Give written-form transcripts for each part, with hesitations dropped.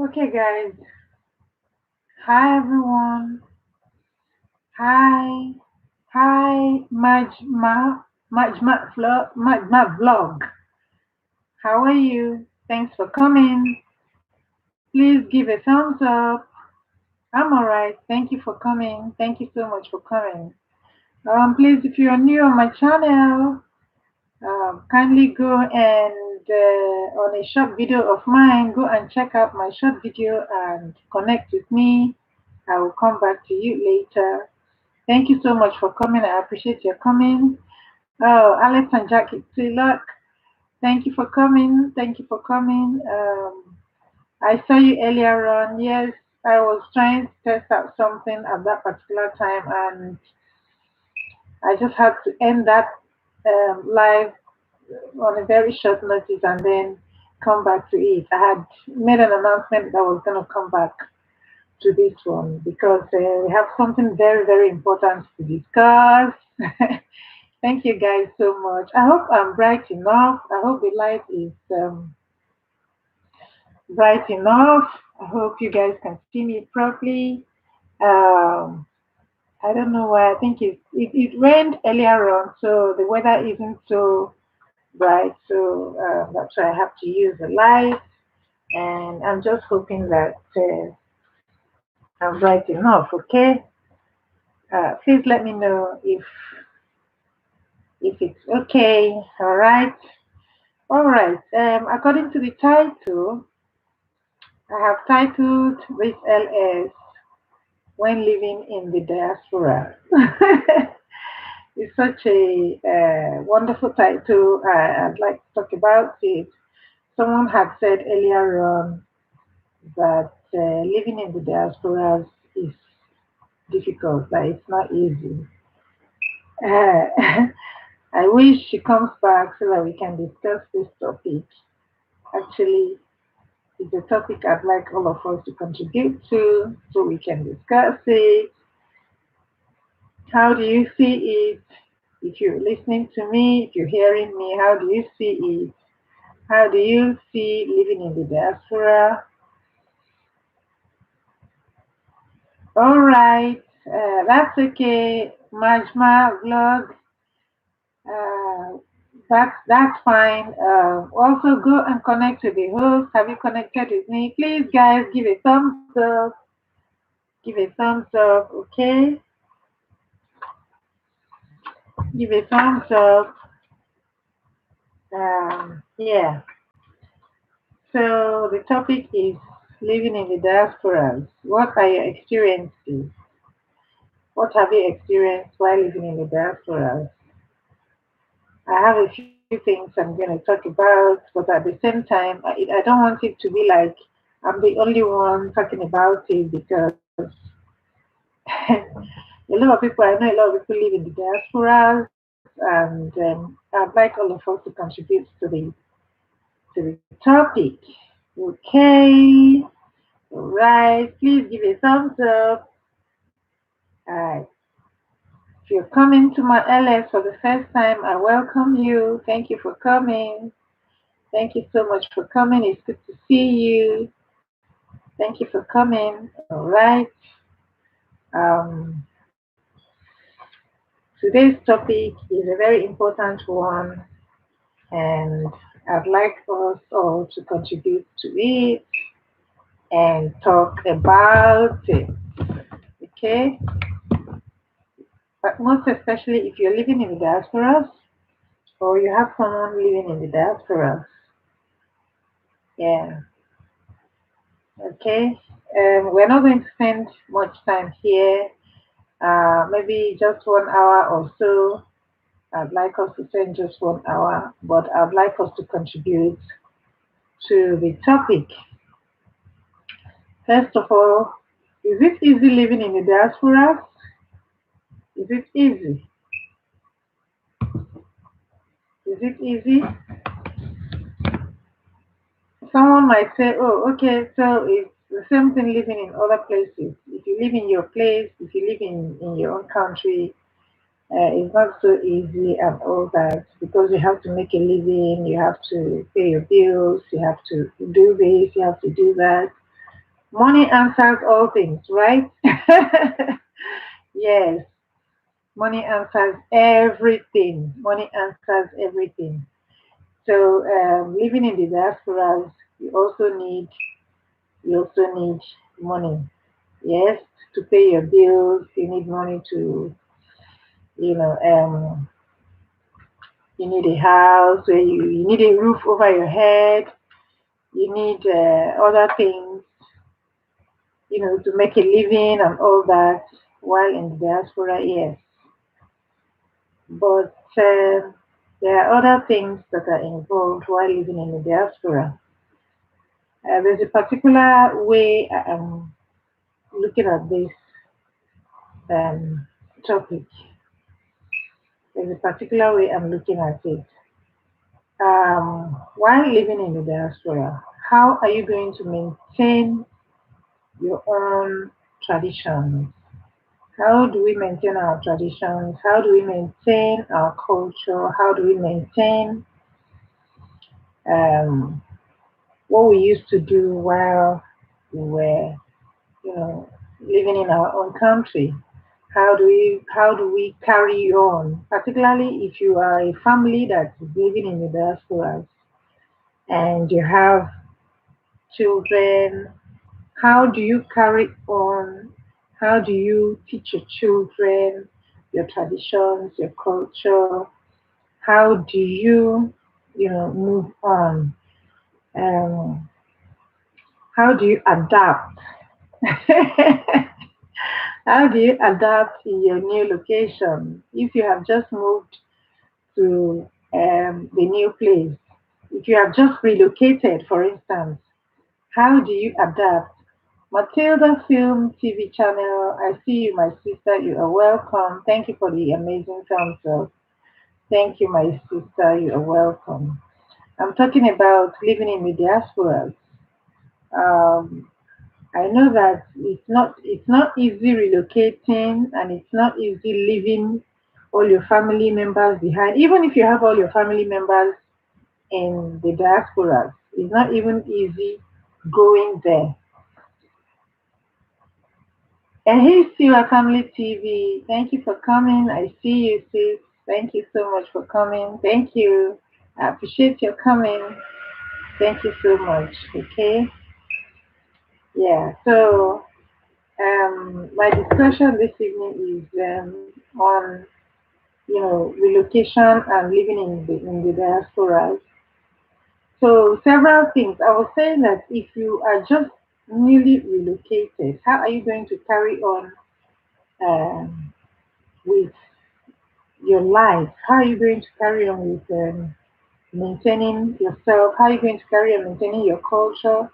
Okay, guys. Hi, everyone. Hi. Hi, Majma Vlog. How are you? Thanks for coming. Please give a thumbs up. I'm alright. Thank you for coming. Thank you so much for coming. Please, if you are new on my channel, kindly go and on a short video of mine, go and check out my short video and connect with me. I will come back to you later. Thank you so much for coming. I appreciate your coming. Oh, Alex and Jackie Look, thank you for coming. Thank you for coming. I saw you earlier on. Yes, I was trying to test out something at that particular time, and I just had to end that live on a very short notice and then come back to it. I had made an announcement that I was going to come back to this one because we have something very, very important to discuss. Thank you guys so much. I hope I'm bright enough. I hope the light is bright enough. I hope you guys can see me properly. Um, I don't know why. I think it rained earlier on, so the weather isn't so bright. So that's why I have to use the light. And I'm just hoping that I'm bright enough. Okay. Please let me know if it's okay. All right. All right. According to the title, I have titled this LS When Living in the Diaspora. It's such a wonderful title. I'd like to talk about it. Someone had said earlier on that living in the diaspora is difficult, that it's not easy. Uh, I wish she comes back so that we can discuss this topic. Actually, it's a topic I'd like all of us to contribute to so we can discuss it. How do you see it? If you're listening to me, if you're hearing me, how do you see it? How do you see living in the diaspora? All right, that's okay. Majma vlog, uh, that's fine. Also, go and connect to the host. Have you connected with me? Please, guys, give a thumbs up. Give a thumbs up, okay? Give a thumbs up. Yeah. So the topic is living in the diaspora. What are your experiences? What have you experienced while living in the diaspora? I have a few things I'm going to talk about, but at the same time, I don't want it to be like I'm the only one talking about it because a lot of people, I know a lot of people live in the diasporas, and I'd like all of us to contribute to the topic. Okay, all right. Please give a thumbs up. All right. If you're coming to my LS for the first time, I welcome you. Thank you for coming. Thank you so much for coming. It's good to see you. Thank you for coming. All right. Um, Today's topic is a very important one, and I'd like us all to contribute to it and talk about it. Okay. But most especially if you're living in the diaspora or you have someone living in the diaspora. Yeah. Okay. We're not going to spend much time here. Maybe just 1 hour or so. I'd like us to spend just 1 hour, but I'd like us to contribute to the topic. First of all, is it easy living in the diaspora? Is it easy? Is it easy? Someone might say, oh, okay, so it's the same thing living in other places. If you live in your place, if you live in your own country, it's not so easy and all that because you have to make a living, you have to pay your bills, you have to do this, you have to do that. Money answers all things, right? Yes, money answers everything. Money answers everything. So, living in the diaspora, you also need you also need money. Yes, to pay your bills. You need money to, you know, you need a house. Where you need a roof over your head. You need other things, to make a living and all that. While in the diaspora, yes, but there are other things that are involved while living in the diaspora. There's a particular way I am looking at this um, topic. There's a particular way I'm looking at it. While living in the diaspora, how are you going to maintain your own traditions? How do we maintain our traditions? How do we maintain our culture? How do we maintain um, what we used to do while we were, you know, living in our own country? How do we carry on? Particularly if you are a family that is living in the diaspora and you have children, how do you carry on? How do you teach your children your traditions, your culture? How do you, move on? Um, how do you adapt? How do you adapt in your new location? If you have just moved to the new place, if you have just relocated, for instance, how do you adapt? Matilda Film TV channel, I see you, my sister. You are welcome. Thank you for the amazing thumbs up. Thank you, my sister. You are welcome. I'm talking about living in the diaspora. Um, I know that it's not easy relocating and it's not easy leaving all your family members behind. Even if you have all your family members in the diaspora, it's not even easy going there. And hey, Siwa Family TV, thank you for coming. I see you, sis. Thank you so much for coming. Thank you. I appreciate your coming. Thank you so much. Okay. Yeah. So, my discussion this evening is on relocation and living in the diaspora. So, several things. I was saying that if you are just newly relocated, how are you going to carry on with your life? How are you going to carry on with maintaining yourself? How are you going to carry on maintaining your culture?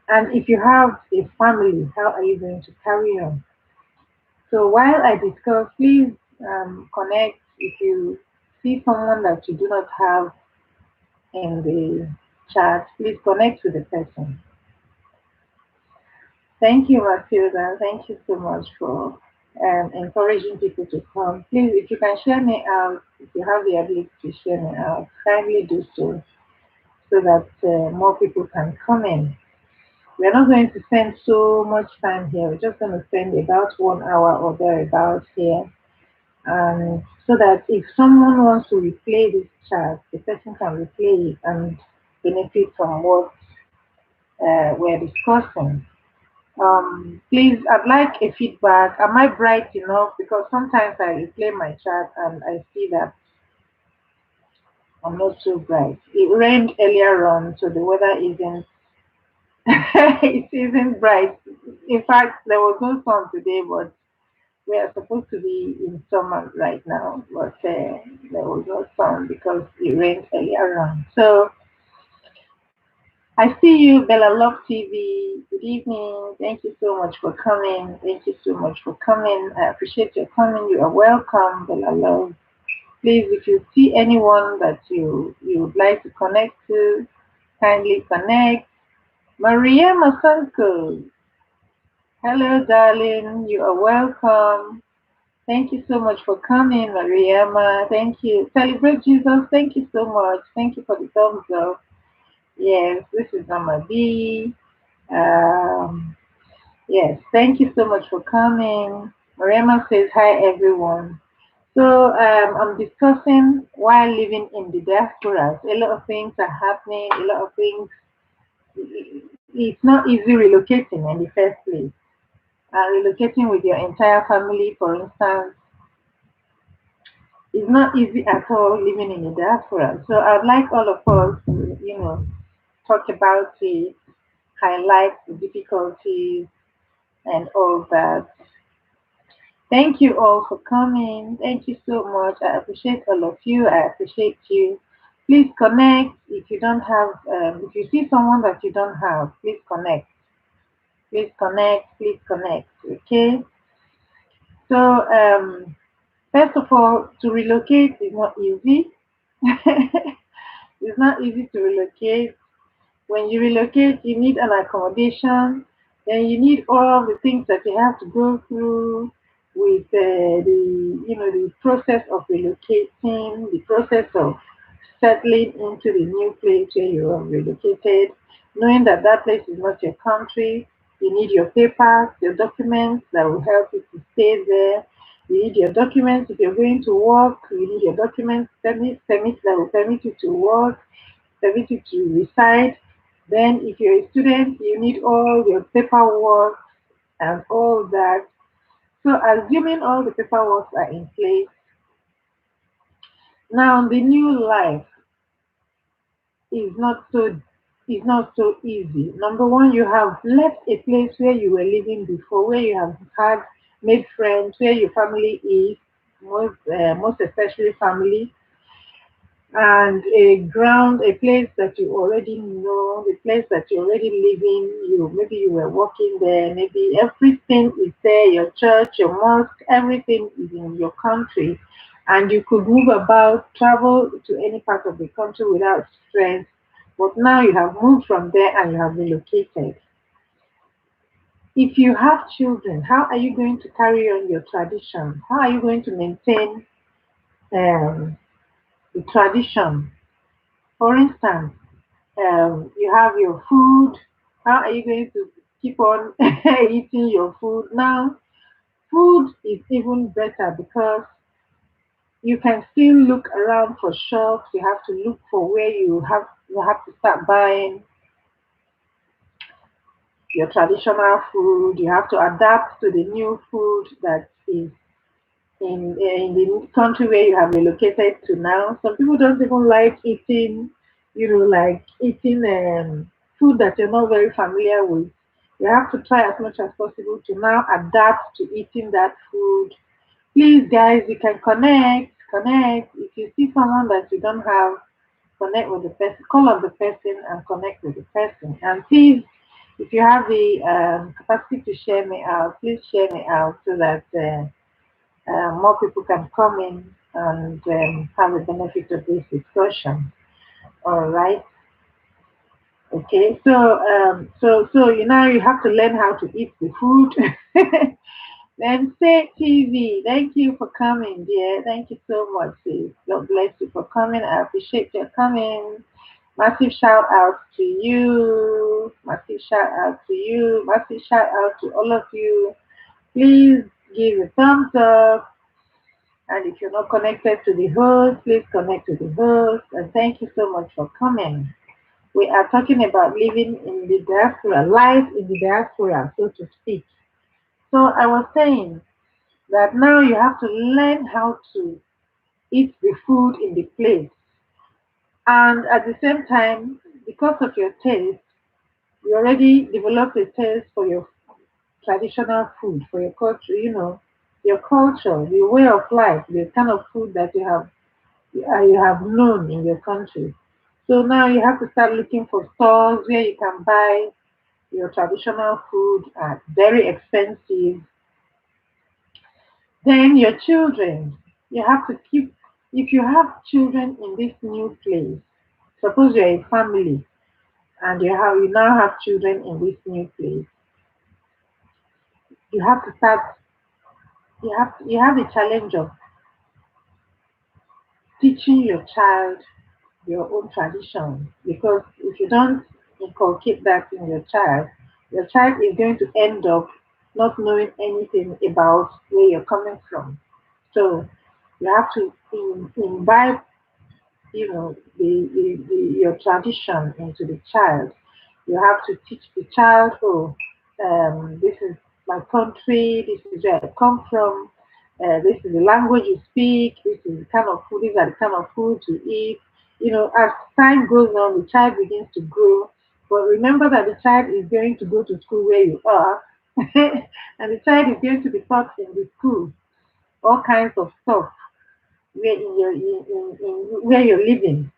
And if you have a family, how are you going to carry on? So while I discuss, please connect. If you see someone that you do not have in the chat, please connect with the person. Thank you, Matilda. Thank you so much for encouraging people to come. Please, if you can share me out, if you have the ability to share me out, kindly do so that more people can come in. We're not going to spend so much time here. We're just going to spend about 1 hour or thereabouts here. And so that if someone wants to replay this chat, the person can replay it and benefit from what we're discussing. Please, I'd like a feedback. Am I bright enough? Because sometimes I replay my chat and I see that I'm not so bright. It rained earlier on, so the weather isn't it isn't bright. In fact, there was no sun today, but we are supposed to be in summer right now. But there was no sun because it rained earlier on. So I see you, Bella Love TV. Good evening. Thank you so much for coming. Thank you so much for coming. I appreciate your coming. You are welcome, Bella Love. Please, if you see anyone that you would like to connect to, kindly connect. Maria Masanko. Hello, darling. You are welcome. Thank you so much for coming, Mariama. Thank you. Celebrate Jesus. Thank you so much. Thank you for the thumbs up. Yes, this is Mama B. Um, Yes, thank you so much for coming. Mariama says hi everyone. So I'm discussing while living in the diaspora. A lot of things are happening. A lot of things. It's not easy relocating in the first place. Relocating with your entire family, for instance, is not easy at all living in the diaspora. So I'd like all of us to, talk about it, highlight the difficulties and all that. Thank you all for coming. Thank you so much. I appreciate all of you. I appreciate you. Please connect if you don't have, if you see someone that you don't have, please connect. Please connect. Please connect. Okay. So, first of all, to relocate is not easy. It's not easy to relocate. When you relocate, you need an accommodation, then you need all the things that you have to go through with the process of relocating, the process of settling into the new place where you are relocated, knowing that that place is not your country. You need your papers, your documents that will help you to stay there. You need your documents if you're going to work. You need your documents, permits that will permit you to work, permit you to reside. Then, if you're a student, you need all your paperwork and all that. So, assuming all the paperwork are in place, now the new life is not so easy. Number one, you have left a place where you were living before, where you have had made friends, where your family is, most especially family, and a place that you already know, the place that you already live in. Maybe you were working there, maybe everything is there, your church, your mosque, everything is in your country, and you could move about, travel to any part of the country without stress. But now you have moved from there and you have relocated. If you have children, how are you going to carry on your tradition? How are you going to maintain um, the tradition? For instance, you have your food. How are you going to keep on eating your food? Now, food is even better because you can still look around for shops. You have to look for where you have to start buying your traditional food. You have to adapt to the new food that is in the country where you have relocated to now. Some people don't even like eating, like eating food that you're not very familiar with. You have to try as much as possible to now adapt to eating that food. Please, guys, you can connect. If you see someone that you don't have, connect with the person, call up the person and connect with the person. And please, if you have the capacity to share me out, please share me out so that more people can come in and have the benefit of this discussion. All right. Okay. So you now you have to learn how to eat the food. Then say TV. Thank you for coming, dear. Thank you so much, sis. God bless you for coming. I appreciate your coming. Massive shout out to you. Massive shout out to you. Massive shout out to all of you. Please give a thumbs up. And if you're not connected to the host, please connect to the host. And thank you so much for coming. We are talking about living in the diaspora, life in the diaspora, so to speak. So I was saying that now you have to learn how to eat the food in the place. And at the same time, because of your taste, you already developed a taste for your traditional food, for your culture, your culture, the way of life, the kind of food that you have known in your country. So now you have to start looking for stores where you can buy your traditional food at very expensive. Then your children, you have to keep, if you have children in this new place, suppose you're a family and you now have children in this new place, you have to start, you have the challenge of teaching your child your own tradition, because if you don't inculcate that in your child is going to end up not knowing anything about where you're coming from. So you have to imbibe, your tradition into the child. You have to teach the child, oh, this is my country, this is where I come from, this is the language you speak, this is the kind of food, these are the kind of food you eat. As time goes on, the child begins to grow. But remember that the child is going to go to school where you are, and the child is going to be taught in the school all kinds of stuff where where you're living.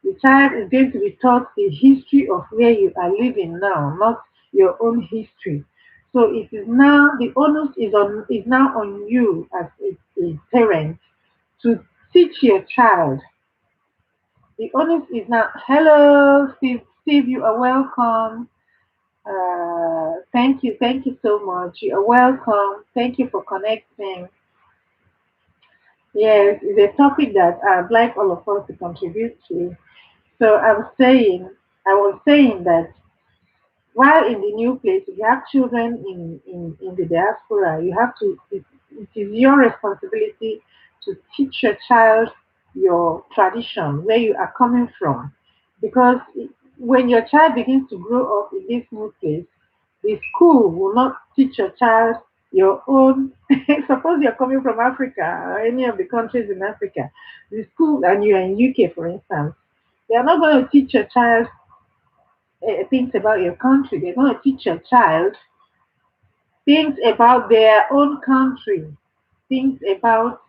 The child is going to be taught the history of where you are living now, not your own history. So it is now the onus is now on you as a parent to teach your child. The onus is now. Hello, Steve. Steve, you are welcome. Thank you so much. You are welcome. Thank you for connecting. Yes, it's a topic that I'd like all of us to contribute to. So I was saying that while in the new place, if you have children in the diaspora, it is your responsibility to teach your child your tradition, where you are coming from. Because when your child begins to grow up in this new place, the school will not teach your child your own. Suppose you're coming from Africa or any of the countries in Africa, the school, and you're in UK, for instance, they are not going to teach your child things about your country. They're going to teach your child things about their own country, things about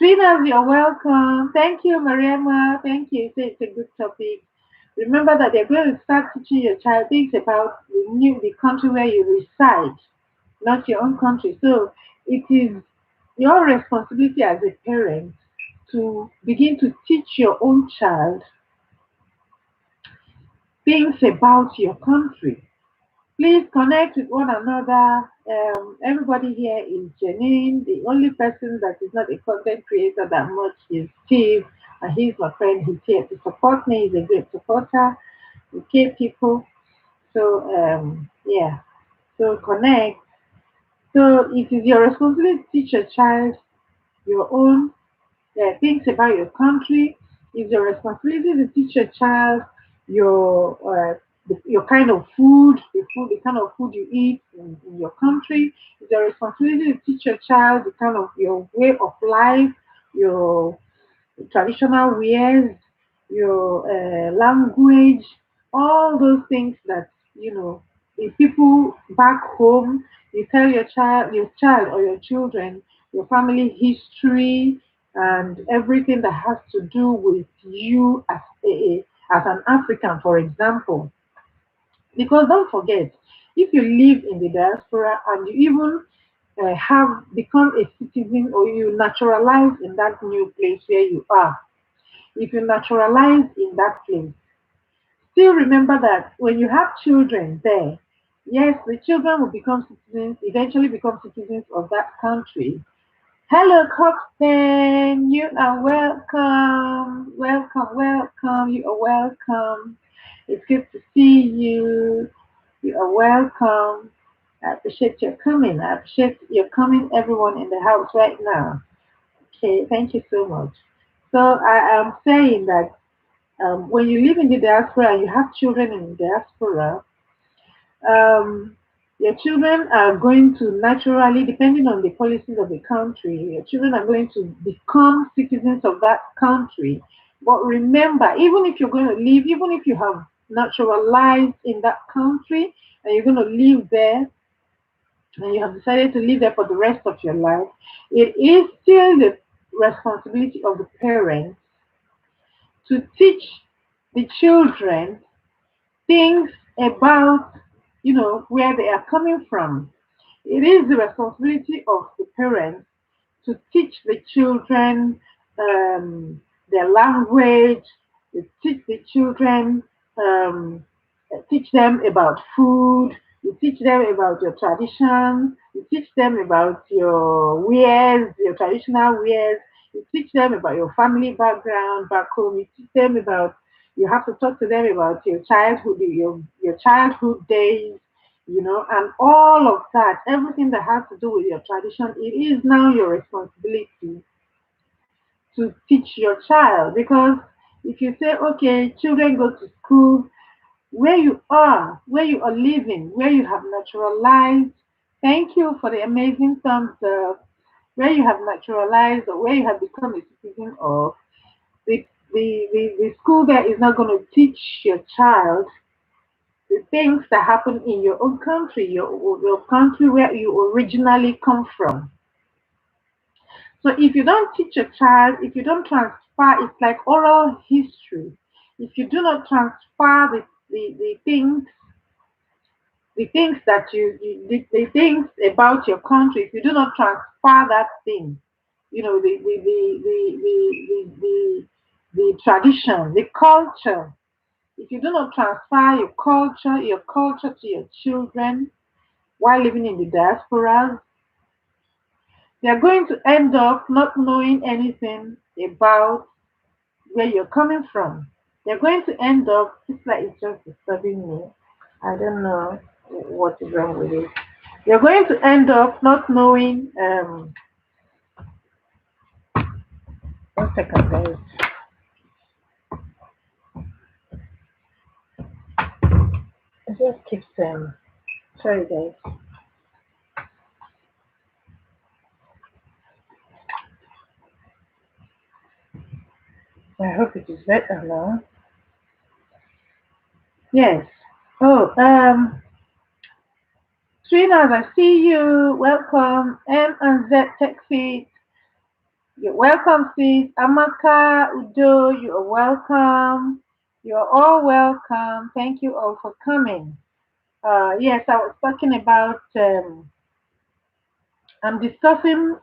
Trinas. You're welcome. Thank you, Mariama. Thank you. It's a good topic. Remember that they're going to start teaching your child things about the country where you reside, not your own country. So it is your responsibility as a parent to begin to teach your own child things about your country. Please connect with one another. Everybody here is genuine. The only person that is not a content creator that much is Steve, and he's my friend. He's here to support me. He's a great supporter. Okay, people. So yeah. So connect. So it is your responsibility to teach your child your own things about your country. It's your responsibility to teach your child your your kind of food, the kind of food you eat in your country. It's your responsibility to teach your child the kind of your way of life, your traditional wears, your language, all those things that the people back home. You tell your child or your children, your family history and everything that has to do with you as an African, for example. Because don't forget, if you live in the diaspora and you even have become a citizen or you naturalize in that new place where you are, if you naturalize in that place, still remember that when you have children there, yes, the children will become citizens, eventually become citizens of that country. Hello, Coxton. You are welcome. Welcome, welcome. You are welcome. It's good to see you. You are welcome. I appreciate your coming. I appreciate your coming, everyone in the house right now. Okay, thank you so much. So I am saying that when you live in the diaspora and you have children in the diaspora, um, your children are going to naturally, depending on the policies of the country, your children are going to become citizens of that country. But remember, even if you're going to live, even if you have naturalized in that country and you're going to live there and you have decided to live there for the rest of your life, it is still the responsibility of the parents to teach the children things about where they are coming from. It is the responsibility of the parents to teach the children their language, to teach the children, um, teach them about food, you teach them about your tradition, you teach them about your wares, your traditional wares, you teach them about your family background back home, you teach them about, you have to talk to them about your childhood days, and all of that, everything that has to do with your tradition, it is now your responsibility to teach your child. Because if you say, okay, children go to school, where you are living, where you have naturalized, thank you for the amazing thumbs up, where you have naturalized or where you have become a citizen of, the school there is not going to teach your child the things that happen in your own country, your country where you originally come from. So if you don't teach a child, if you don't transfer, it's like oral history. If you do not transfer the things that the things about your country, if you do not transfer that thing, the tradition, the culture, if you do not transfer your culture to your children while living in the diaspora, they're going to end up not knowing anything about where you're coming from. They're going to end up, it's like it's just disturbing me. I don't know what is wrong with it. You're going to end up not knowing. One second, guys. It just keeps sorry, guys. I hope it is better now. Yes. Oh, Trinas, I see you. Welcome. M and Z Taxi. You're welcome, sis. Amaka, Udo, you are welcome. You are all welcome. Thank you all for coming. Yes, I was talking about I'm discussing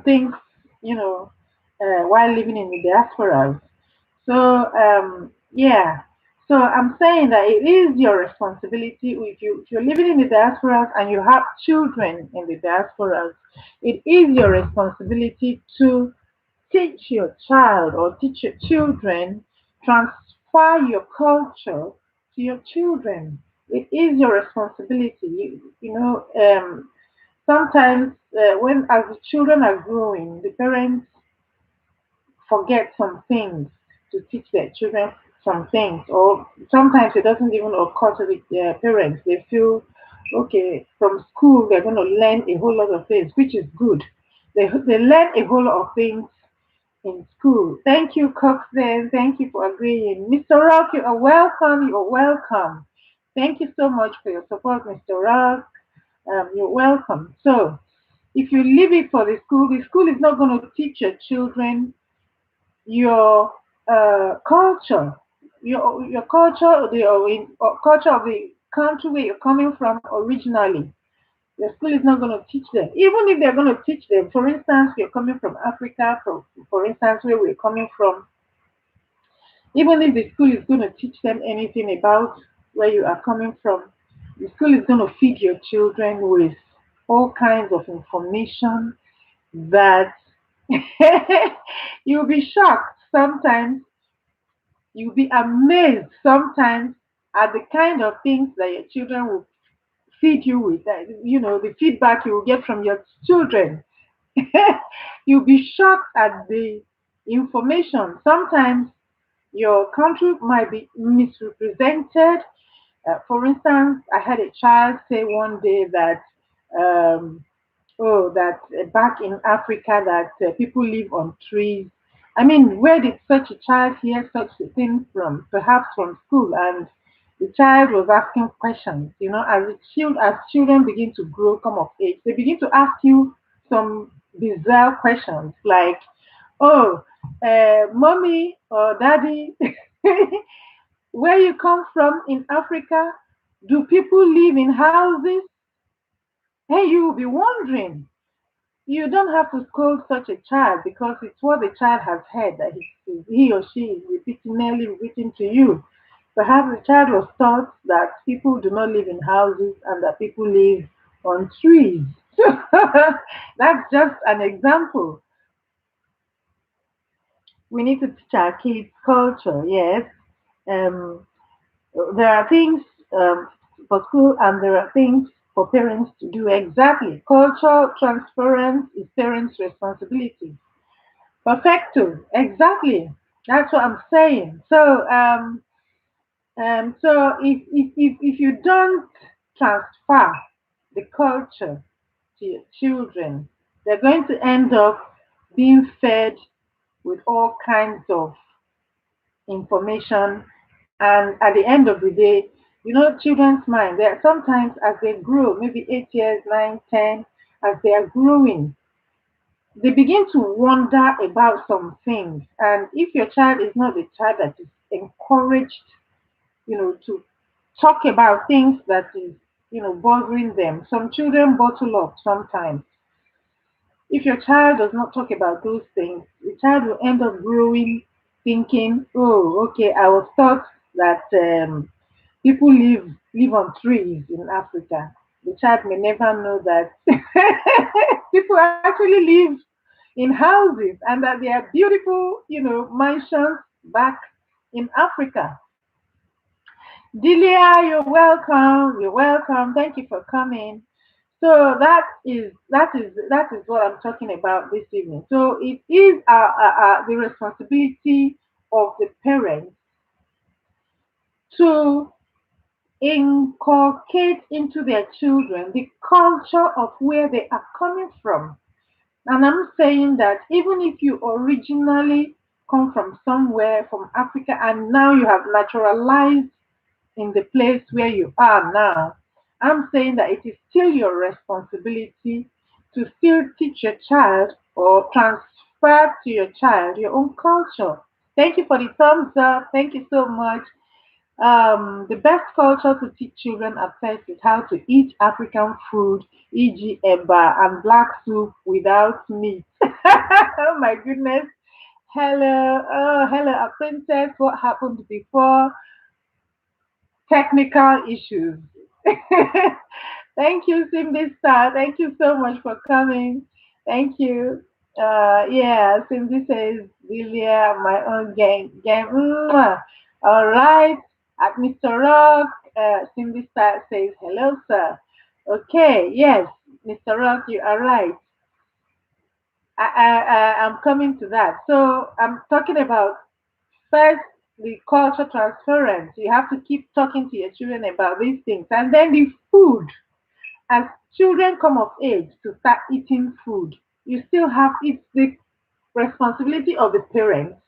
things, you know, while living in the diaspora. So, yeah. So I'm saying that it is your responsibility if you're living in the diaspora and you have children in the diaspora, it is your responsibility to teach your child or teach your children, transfer your culture to your children. It is your responsibility. Sometimes when as the children are growing, the parents forget some things to teach their children some things, or sometimes it doesn't even occur to their parents. They feel, okay, from school they're going to learn a whole lot of things, which is good. They learn a whole lot of things in school. Thank you, Coxen. Thank you for agreeing. Mr. Rock, you are welcome. You are welcome. Thank you so much for your support, Mr. Rock. You're welcome. So, if you leave it for the school is not going to teach your children your culture, your culture, culture of the country where you're coming from originally. The school is not going to teach them. Even if they're going to teach them, for instance, you're coming from Africa, for instance, where we're coming from, even if the school is going to teach them anything about where you are coming from, the school is going to feed your children with all kinds of information that you'll be shocked sometimes. You'll be amazed sometimes at the kind of things that your children will feed you with. The feedback you will get from your children. You'll be shocked at the information. Sometimes your country might be misrepresented. For instance, I had a child say one day that, um, oh, that back in Africa that people live on trees. I mean, where did such a child hear such a thing from? Perhaps from school. And the child was asking questions. As children begin to grow, come of age, they begin to ask you some bizarre questions like, "Oh, mommy or daddy, where you come from in Africa? Do people live in houses?" Hey, you will be wondering. You don't have to scold such a child because it's what the child has heard that he or she is repeating to you. Perhaps the child was taught that people do not live in houses and that people live on trees. That's just an example. We need to teach our kids culture, yes. Um, there are things. for school, and there are things for parents to do. Exactly. Cultural transference is parents' responsibility. Perfecto. Exactly. That's what I'm saying. So if you don't transfer the culture to your children, they're going to end up being fed with all kinds of information. And at the end of the day, children's mind, they are sometimes as they grow, maybe 8 years, 9, 10, as they are growing, they begin to wonder about some things. And if your child is not the child that is encouraged, to talk about things that is, bothering them, some children bottle up sometimes. If your child does not talk about those things, the child will end up growing thinking, oh, okay, I was taught that people live on trees in Africa. The child may never know that people actually live in houses and that they are beautiful, mansions back in Africa. Delia, you're welcome. You're welcome. Thank you for coming. So that is what I'm talking about this evening. So it is the responsibility of the parents to inculcate into their children the culture of where they are coming from. And I'm saying that even if you originally come from somewhere from Africa and now you have naturalized in the place where you are now, I'm saying that it is still your responsibility to still teach your child or transfer to your child your own culture. Thank you for the thumbs up. Thank you so much. The best culture to teach children at first is how to eat African food, e.g., eba and black soup without meat. Oh my goodness. Hello, hello, a princess. What happened before? Technical issues. Thank you, Cindy Star. Thank you so much for coming. Thank you. Yeah, Cindy says, Lilia, my own gang. Mwah. All right. At Mr. Rock, Cindy Star says, hello, sir. Okay, yes, Mr. Rock, you are right. I'm coming to that. So I'm talking about first the culture transference. You have to keep talking to your children about these things. And then the food. As children come of age to start eating food, you still have it's the responsibility of the parents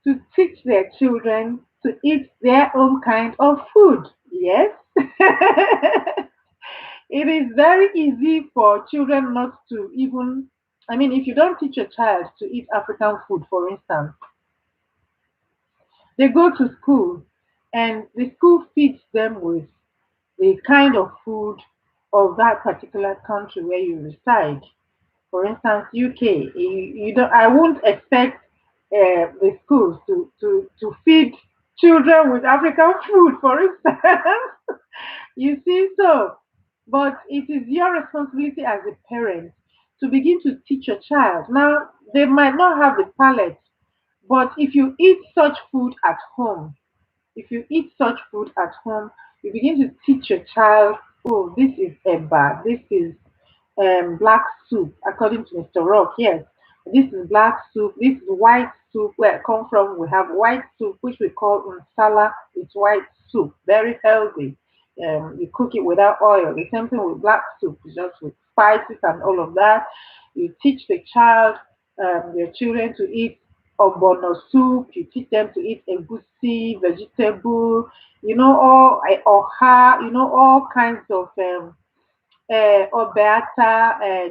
to teach their children to eat their own kind of food. Yes. It is very easy for children not to even, I mean, if you don't teach a child to eat African food, for instance, they go to school and the school feeds them with the kind of food of that particular country where you reside. For instance, UK, you don't, I won't expect the schools to feed children with African food, for instance. You see, so, but it is your responsibility as a parent to begin to teach your child. Now, they might not have the palate, but if you eat such food at home, if you eat such food at home, you begin to teach your child, oh, this is eba, this is black soup, according to Mr. Rock. Yes, this is black soup, this is white soup. Where I come from, we have white soup, which we call unsala. It's white soup, very healthy. You cook it without oil. The same thing with black soup, just with spices and all of that. You teach the child, your children to eat ogbono soup. You teach them to eat egusi, vegetable, oha, all kinds of ọbẹ̀ ata,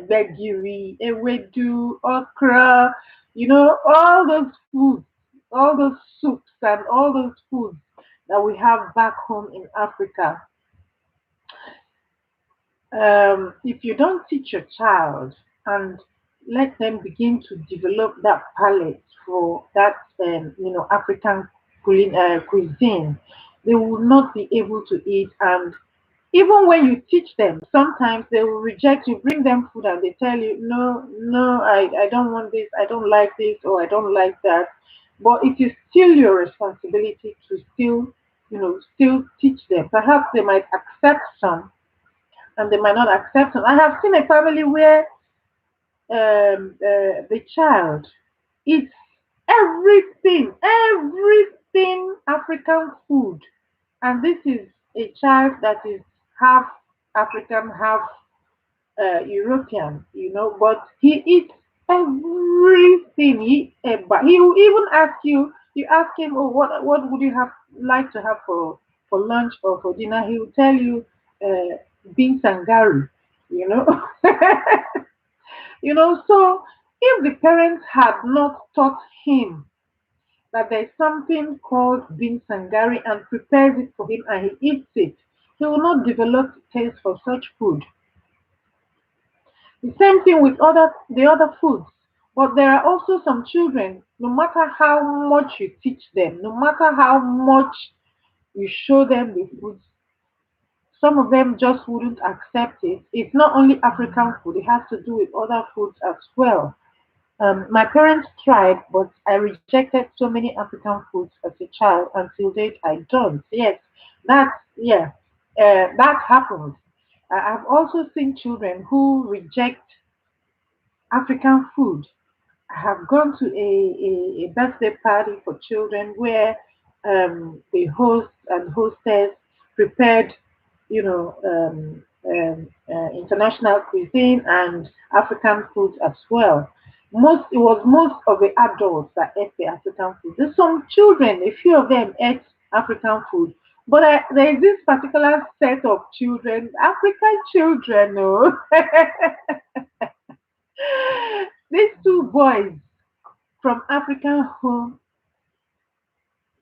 gbẹ̀gìrì, ewédú, okra, all those foods, all those soups and all those foods that we have back home in Africa. If you don't teach your child and let them begin to develop that palate for that, African cuisine, they will not be able to eat. And even when you teach them, sometimes they will reject you. Bring them food and they tell you, no, no, I don't want this, I don't like this, or I don't like that. But it is still your responsibility to still still teach them. Perhaps they might accept some and they might not accept some. I have seen a family where the child eats everything African food. And this is a child that is half African, half European, but he eats everything. He will even ask you. You ask him, "Oh, what would you have like to have for lunch or for dinner?" He will tell you, beans and gari. You know, So if the parents had not taught him that there's something called bean sangari and prepares it for him and he eats it, he will not develop taste for such food. The same thing with the other foods. But there are also some children, no matter how much you teach them, no matter how much you show them the foods, some of them just wouldn't accept it. It's not only African food, it has to do with other foods as well. My parents tried, but I rejected so many African foods as a child. Until date, I don't. Yes, yeah, that happens. I've also seen children who reject African food. I have gone to a birthday party for children where the host and hostess prepared, international cuisine and African food as well. It was most of the adults that ate the African food. There's some children, a few of them ate African food, but there is this particular set of children, African children, no. These two boys from African home,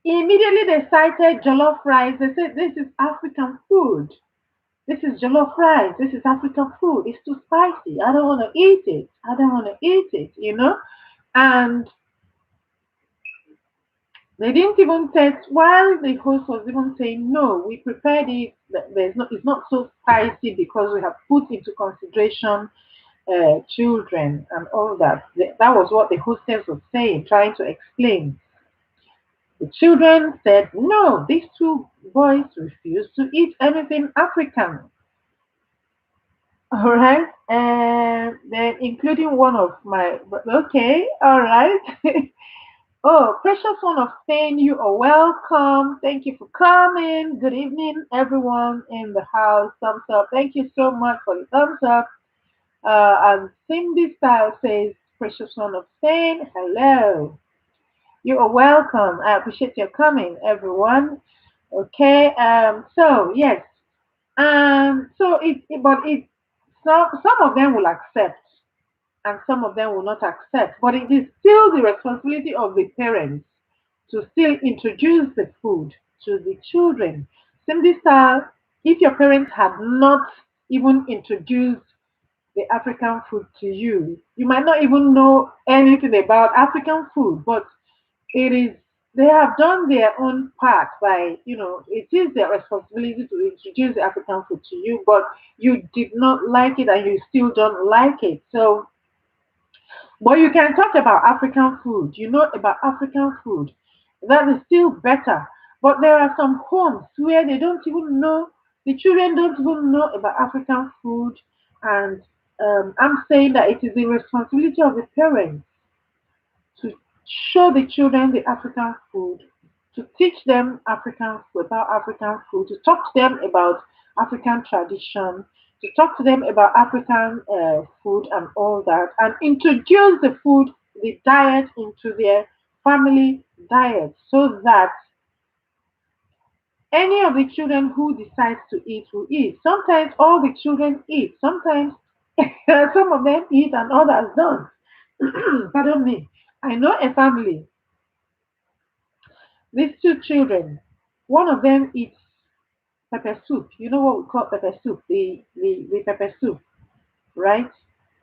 immediately they cited jollof rice. They said, "This is African food. This is jollof rice. This is African food. It's too spicy. I don't want to eat it. I don't want to eat it." And they didn't even taste, while the host was even saying, "No, we prepared it. It's not so spicy because we have put into consideration children and all that." That was what the hostess was saying, trying to explain. The children said no. These two boys refused to eat anything African. All right, and then including one of my. Okay, all right. Oh, precious one of Spain, you are welcome. Thank you for coming. Good evening, everyone in the house. Thumbs up. Thank you so much for the thumbs up. And Cindy Style says, "Precious one of Spain, hello. You are welcome. I appreciate your coming, everyone." Okay. So yes. So but some of them will accept, and some of them will not accept. But it is still the responsibility of the parents to still introduce the food to the children. Cindy Star, if your parents had not even introduced the African food to you, you might not even know anything about African food, but it is they have done their own part by, it is their responsibility to introduce the African food to you, but you did not like it and you still don't like it. So, but you can talk about African food, about African food. That is still better. But there are some homes where they don't even know, the children don't even know about African food. And I'm saying that it is the responsibility of the parents to show the children the African food, to teach them about African food, to talk to them about African tradition, to talk to them about African food and all that, and introduce the diet into their family diet so that any of the children who decides to eat will eat. Sometimes all the children eat. Sometimes some of them eat and others don't. Pardon me. I know a family. These two children, one of them eats pepper soup. You know what we call pepper soup? The pepper soup, right?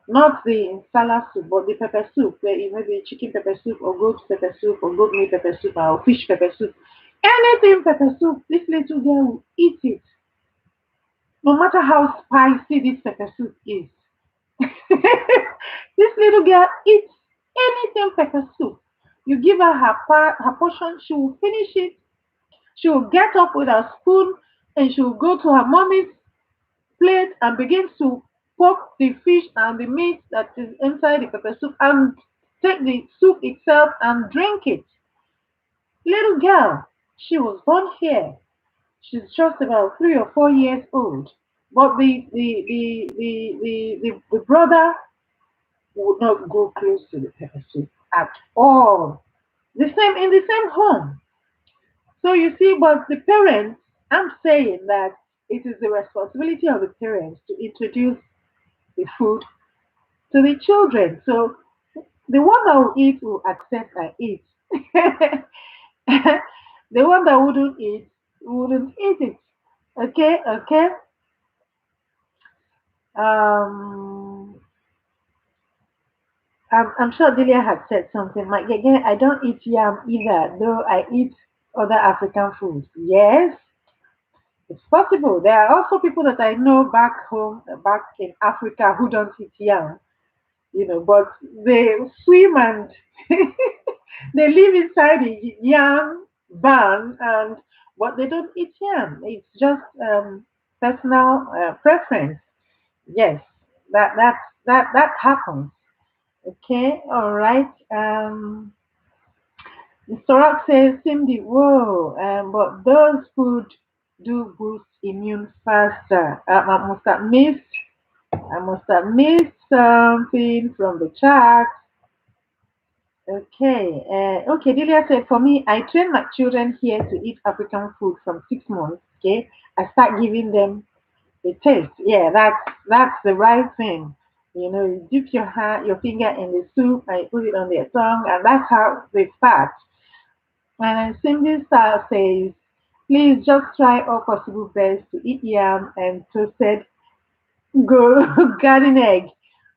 Not the salad soup, but the pepper soup, where it may be chicken pepper soup or goat pepper soup or goat meat pepper soup or fish pepper soup. Anything pepper soup, this little girl will eat it, no matter how spicy this pepper soup is. This little girl eats anything pepper soup. You give her her portion, she will finish it. She will get up with her spoon and she will go to her mommy's plate and begin to poke the fish and the meat that is inside the pepper soup and take the soup itself and drink it. Little girl, she was born here. She's just about 3 or 4 years old. But the brother would not go close to the pepper soup at all. The same in the same home. So you see, but the parents, I'm saying that it is the responsibility of the parents to introduce the food to the children. So the one that will eat will accept and eat. The one that wouldn't eat wouldn't eat it. Okay, okay. Um, I'm sure Delia had said something like, yeah, yeah, I don't eat yam either, though I eat other African foods. Yes, it's possible. There are also people that I know back home, back in Africa, who don't eat yam, but they swim and they live inside the yam barn, and but they don't eat yam. It's just personal preference. Yes, that happens. Okay, all right. Mr. Rock says, Cindy, whoa, but those food do boost immune faster. I must have missed something from the chat. Okay, Delia said, for me, I train my children here to eat African food from 6 months. Okay, I start giving them a taste. Yeah, that's the right thing. You dip your finger in the soup and you put it on their tongue, and that's how they start. And Cindy Star says, please just try all possible best to eat yam and toasted go garden egg.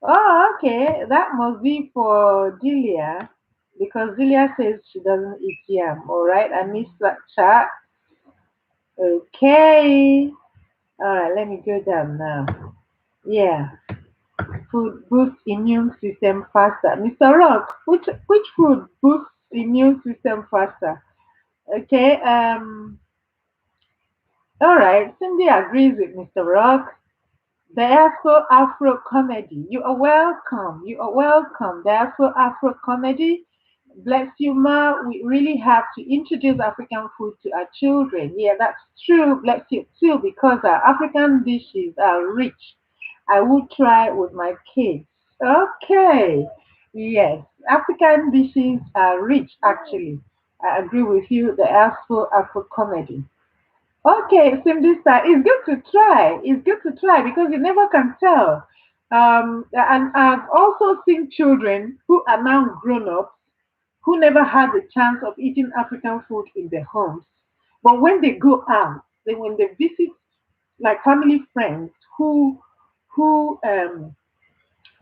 Oh, okay. That must be for Delia because Delia says she doesn't eat yam. All right, I missed that chat. Okay. All right, let me go down now. Yeah, food boosts immune system faster. Mr. Rock, which food boosts immune system faster? Okay. All right. Cindy agrees with Mr. Rock. Diaspora Afro Comedy. You are welcome. You are welcome. Diaspora Afro Comedy. Bless you, Ma. We really have to introduce African food to our children. Yeah, that's true. Bless you too, because our African dishes are rich. I would try with my kids. Okay. Yes, African dishes are rich, actually. I agree with you. The Afro Comedy. Okay, Simdista, it's good to try. It's good to try because you never can tell. And I've also seen children who are now grown up who never had the chance of eating African food in their homes. But when they go out, when they visit like family friends who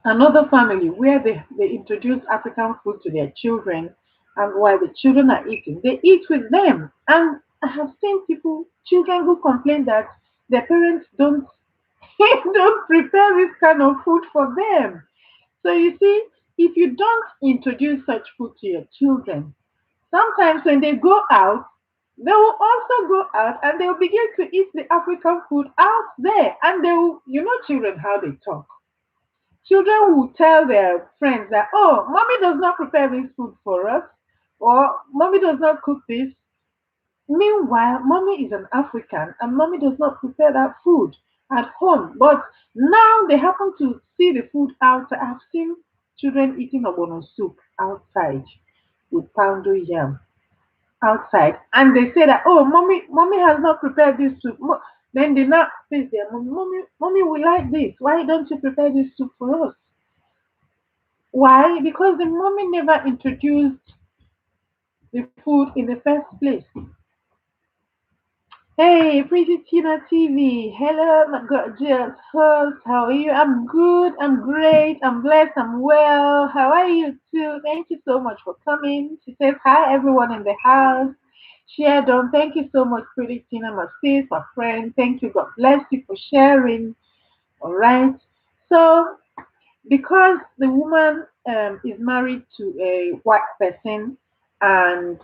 another family where they introduce African food to their children, and while the children are eating, they eat with them. And I have seen children who complain that their parents don't don't prepare this kind of food for them. So you see, if you don't introduce such food to your children, sometimes when they go out, they will also go out and they will begin to eat the African food out there. And they will, children how they talk. Children will tell their friends that, oh, mommy does not prepare this food for us, or mommy does not cook this. Meanwhile, mommy is an African and mommy does not prepare that food at home. But now they happen to see the food outside. I've seen children eating obono soup outside with poundo yam outside, and they say that, oh, mommy has not prepared this soup. Then they now face their mommy, we like this. Why don't you prepare this soup for us? Why? Because the mommy never introduced the food in the first place. Hey, Pretty Tina TV. Hello, my gorgeous host. How are you? I'm good. I'm great. I'm blessed. I'm well. How are you too? Thank you so much for coming. She says, hi, everyone in the house. Share done. Thank you so much, Pretty Tina, my sis, my friend. Thank you. God bless you for sharing. All right. So, because the woman is married to a white person and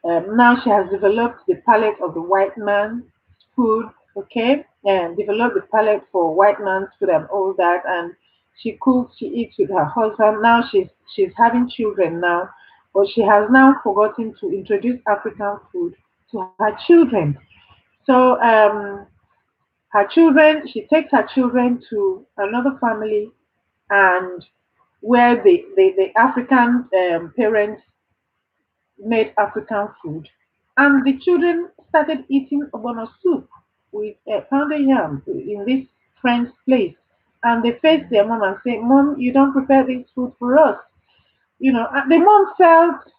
Now she has developed the palate of the white man's food, okay, and developed the palate for white man's food and all that. And she cooks, she eats with her husband. Now she's having children now, but she has now forgotten to introduce African food to her children. So her children, she takes her children to another family, and where the African parents made African food. And the children started eating ogbono soup with pounded yam in this friend's place. And they faced their mom and said, Mom, you don't prepare this food for us. And the mom felt,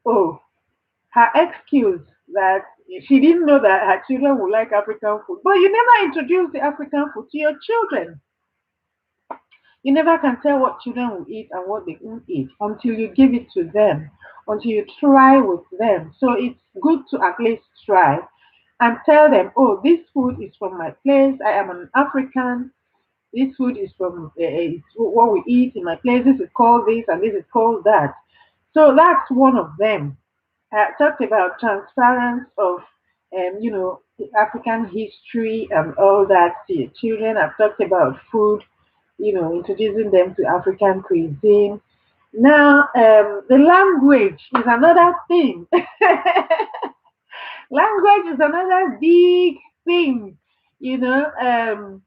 oh, her excuse that she didn't know that her children would like African food. But you never introduce the African food to your children. You never can tell what children will eat and what they won't eat until you give it to them, until you try with them. So it's good to at least try and tell them, oh, this food is from my place. I am an African. This food is from it's what we eat in my place. This is called this and this is called that. So that's one of them. I talked about transference of, the African history and all that to your children. I've talked about food, introducing them to African cuisine. Now, the language is another thing. Language is another big thing. You know,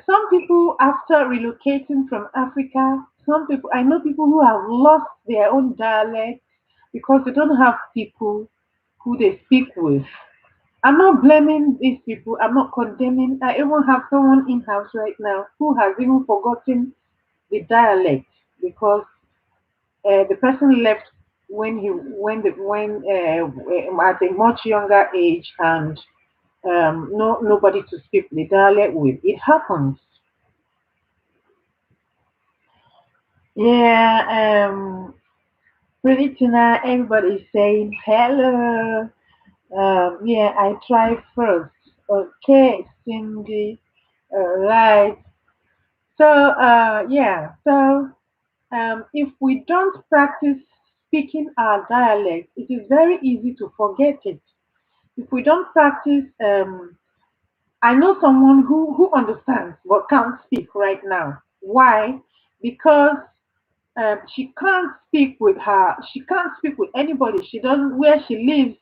some people, after relocating from Africa, some people, I know people who have lost their own dialect because they don't have people who they speak with. I'm not blaming these people. I'm not condemning. I even have someone in house right now who has even forgotten the dialect because the person left when at a much younger age, and nobody to speak the dialect with. It happens. Yeah. Pretty tonight. Everybody's saying hello. Yeah, I try first. Okay, Cindy. All right. So, yeah. So, if we don't practice speaking our dialect, it is very easy to forget it. If we don't practice, I know someone who understands but can't speak right now. Why? Because she can't speak with anybody. She doesn't where she lives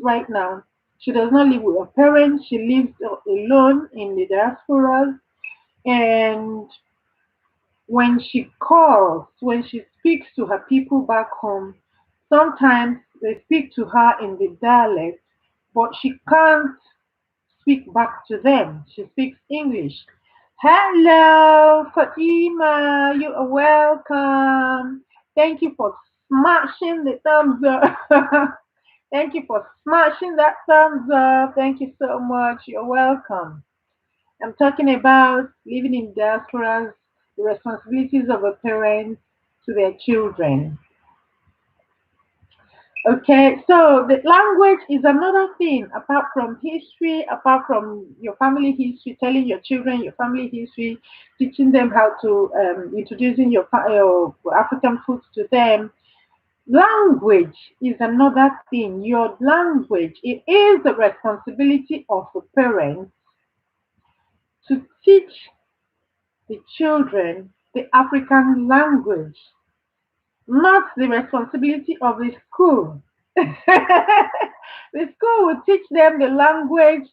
right now. She does not live with her parents. She lives alone in the diaspora, and when she speaks to her people back home, sometimes they speak to her in the dialect, but she can't speak back to them. She speaks English. Hello, Fatima, you are welcome. Thank you for smashing the thumbs up. Thank you for smashing that thumbs up. Thank you so much. You're welcome. I'm talking about living in diasporas, the responsibilities of a parent to their children. Okay, so the language is another thing apart from history, apart from your family history, telling your children your family history, teaching them how to introducing your African foods to them. Language is another thing. Your language, it is the responsibility of the parent to teach the children the African language, not the responsibility of the school. The school will teach them the language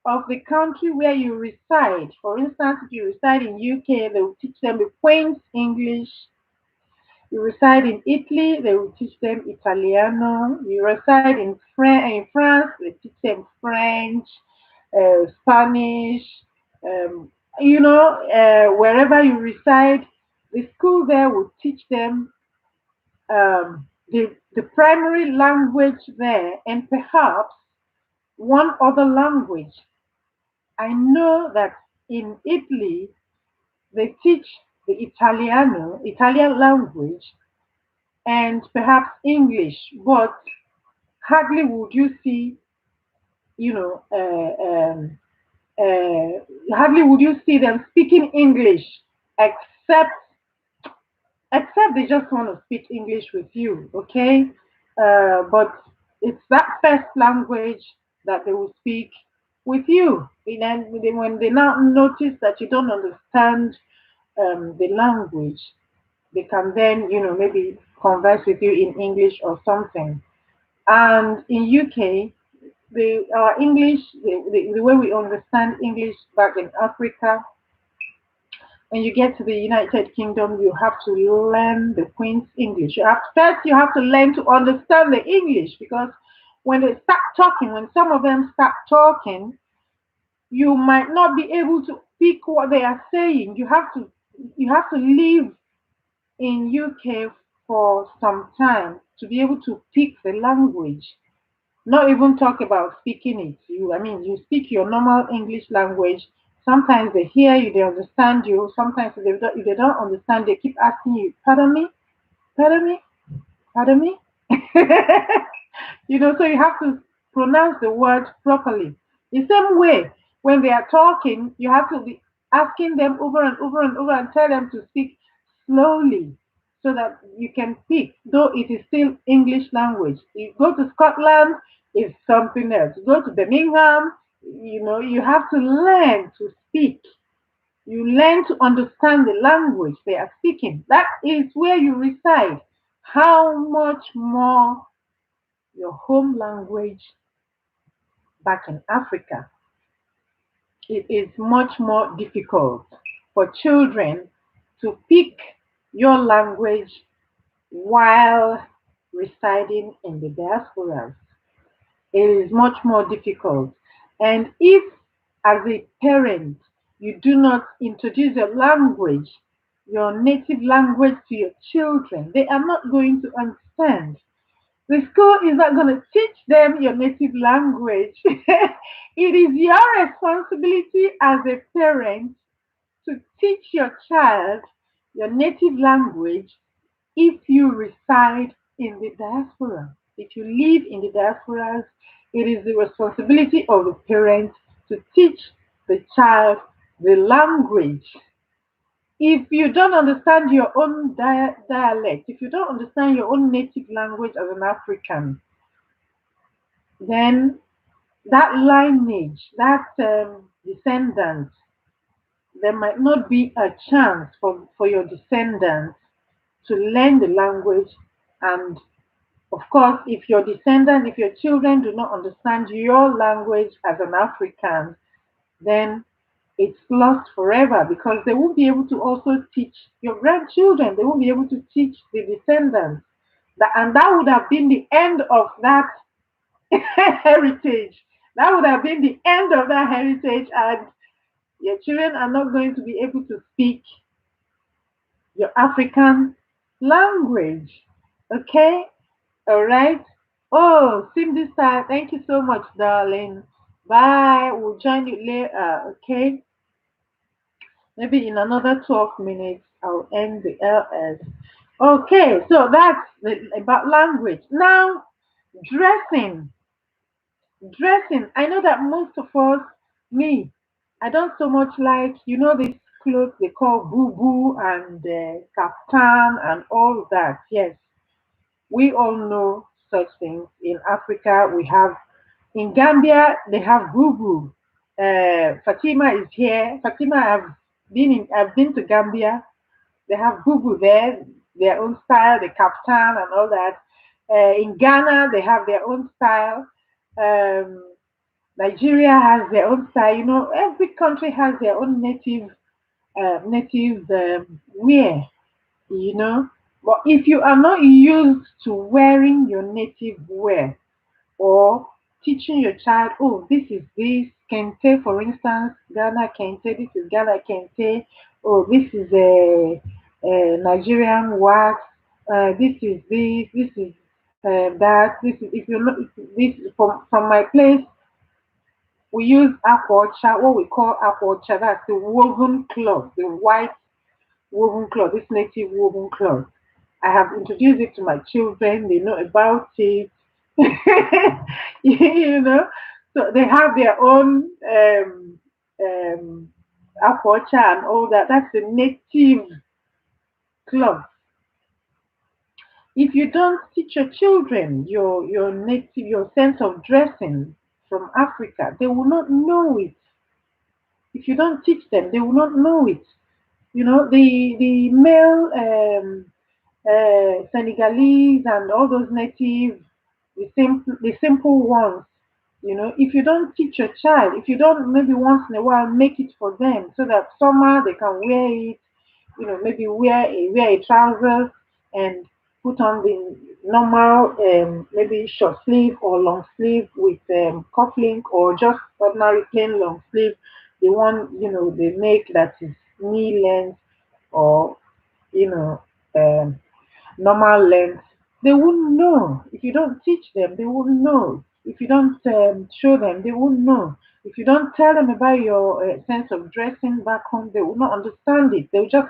of the country where you reside. For instance, if you reside in UK, they will teach them the Queen's English. You reside in Italy, they will teach them Italiano. You reside in France, they teach them French, Spanish. Um, wherever you reside, the school there will teach them the primary language there, and perhaps one other language. I know that in Italy they teach the Italian language, and perhaps English, but hardly would you see, you know, hardly would you see them speaking English, except except they just want to speak English with you, okay? But it's that first language that they will speak with you. And then when they now notice that you don't understand the language, they can then, maybe converse with you in English or something. And in UK, our English, the way we understand English back in Africa, when you get to the United Kingdom, you have to learn the Queen's English. First, you have to learn to understand the English because when they start talking, when some of them start talking, you might not be able to pick what they are saying. You have to live in UK for some time to be able to pick the language. Not even talk about speaking it. You speak your normal English language. Sometimes they hear you, they understand you. Sometimes if they don't understand, they keep asking you, pardon me, pardon me, pardon me. So you have to pronounce the word properly. The same way, when they are talking, you have to be asking them over and over and over and tell them to speak slowly so that you can pick, though it is still English language. You go to Scotland, it's something else. You go to Birmingham, you have to learn to speak. You learn to understand the language they are speaking. That is where you reside. How much more your home language back in Africa? It is much more difficult for children to pick your language while residing in the diaspora. It is much more difficult. And if, as a parent, you do not introduce your language, your native language to your children, they are not going to understand. The school is not going to teach them your native language. It is your responsibility as a parent to teach your child your native language if you reside in the diaspora. If you live in the diasporas, it is the responsibility of the parent to teach the child the language. If you don't understand your own dialect, if you don't understand your own native language as an African, then that lineage, that descendant, there might not be a chance for your descendants to learn the language. And of course, if your descendants, if your children do not understand your language as an African, then it's lost forever because they won't be able to also teach your grandchildren. They won't be able to teach the descendants. And that would have been the end of that heritage. That would have been the end of that heritage, and your children are not going to be able to speak your African language. Okay? All right. Oh, Cindy Star, thank you so much, darling. Bye. We'll join you later. Okay. Maybe in another 12 minutes, I'll end the LS. Okay. So that's about language. Now, dressing. Dressing. I know that most of us, me, I don't so much like, this clothes they call boo boo and kaftan and all that. Yes, we all know such things. In Africa, we have, in Gambia, they have boo boo. Fatima is here. Fatima, I've been to Gambia. They have boo boo there, their own style, the kaftan and all that. In Ghana, they have their own style. Um, Nigeria has their own style. Every country has their own native wear. You know, but if you are not used to wearing your native wear, or teaching your child, oh, this kente, for instance, Ghana kente. This is Ghana kente. Oh, this is a Nigerian wax. This is this. This is that. This is if you look this from my place we use aquacha, what we call aquacha, that's the woven cloth, the white woven cloth, this native woven cloth. I have introduced it to my children, they know about it. you know, so they have their own um, aquacha and all that. That's the native cloth. If you don't teach your children your native your sense of dressing from Africa, they will not know it. If you don't teach them, they will not know it. The male Senegalese and all those native, the simple ones. If you don't teach your child, if you don't maybe once in a while make it for them, so that summer they can wear it, maybe wear a trouser and put on the normal maybe short sleeve or long sleeve with cufflink, or just ordinary plain long sleeve, the one they make that is knee length, or you know um, normal length. They wouldn't know. If you don't teach them, they wouldn't know. If you don't show them, they wouldn't know. If you don't tell them about your sense of dressing back home, they will not understand it. They'll just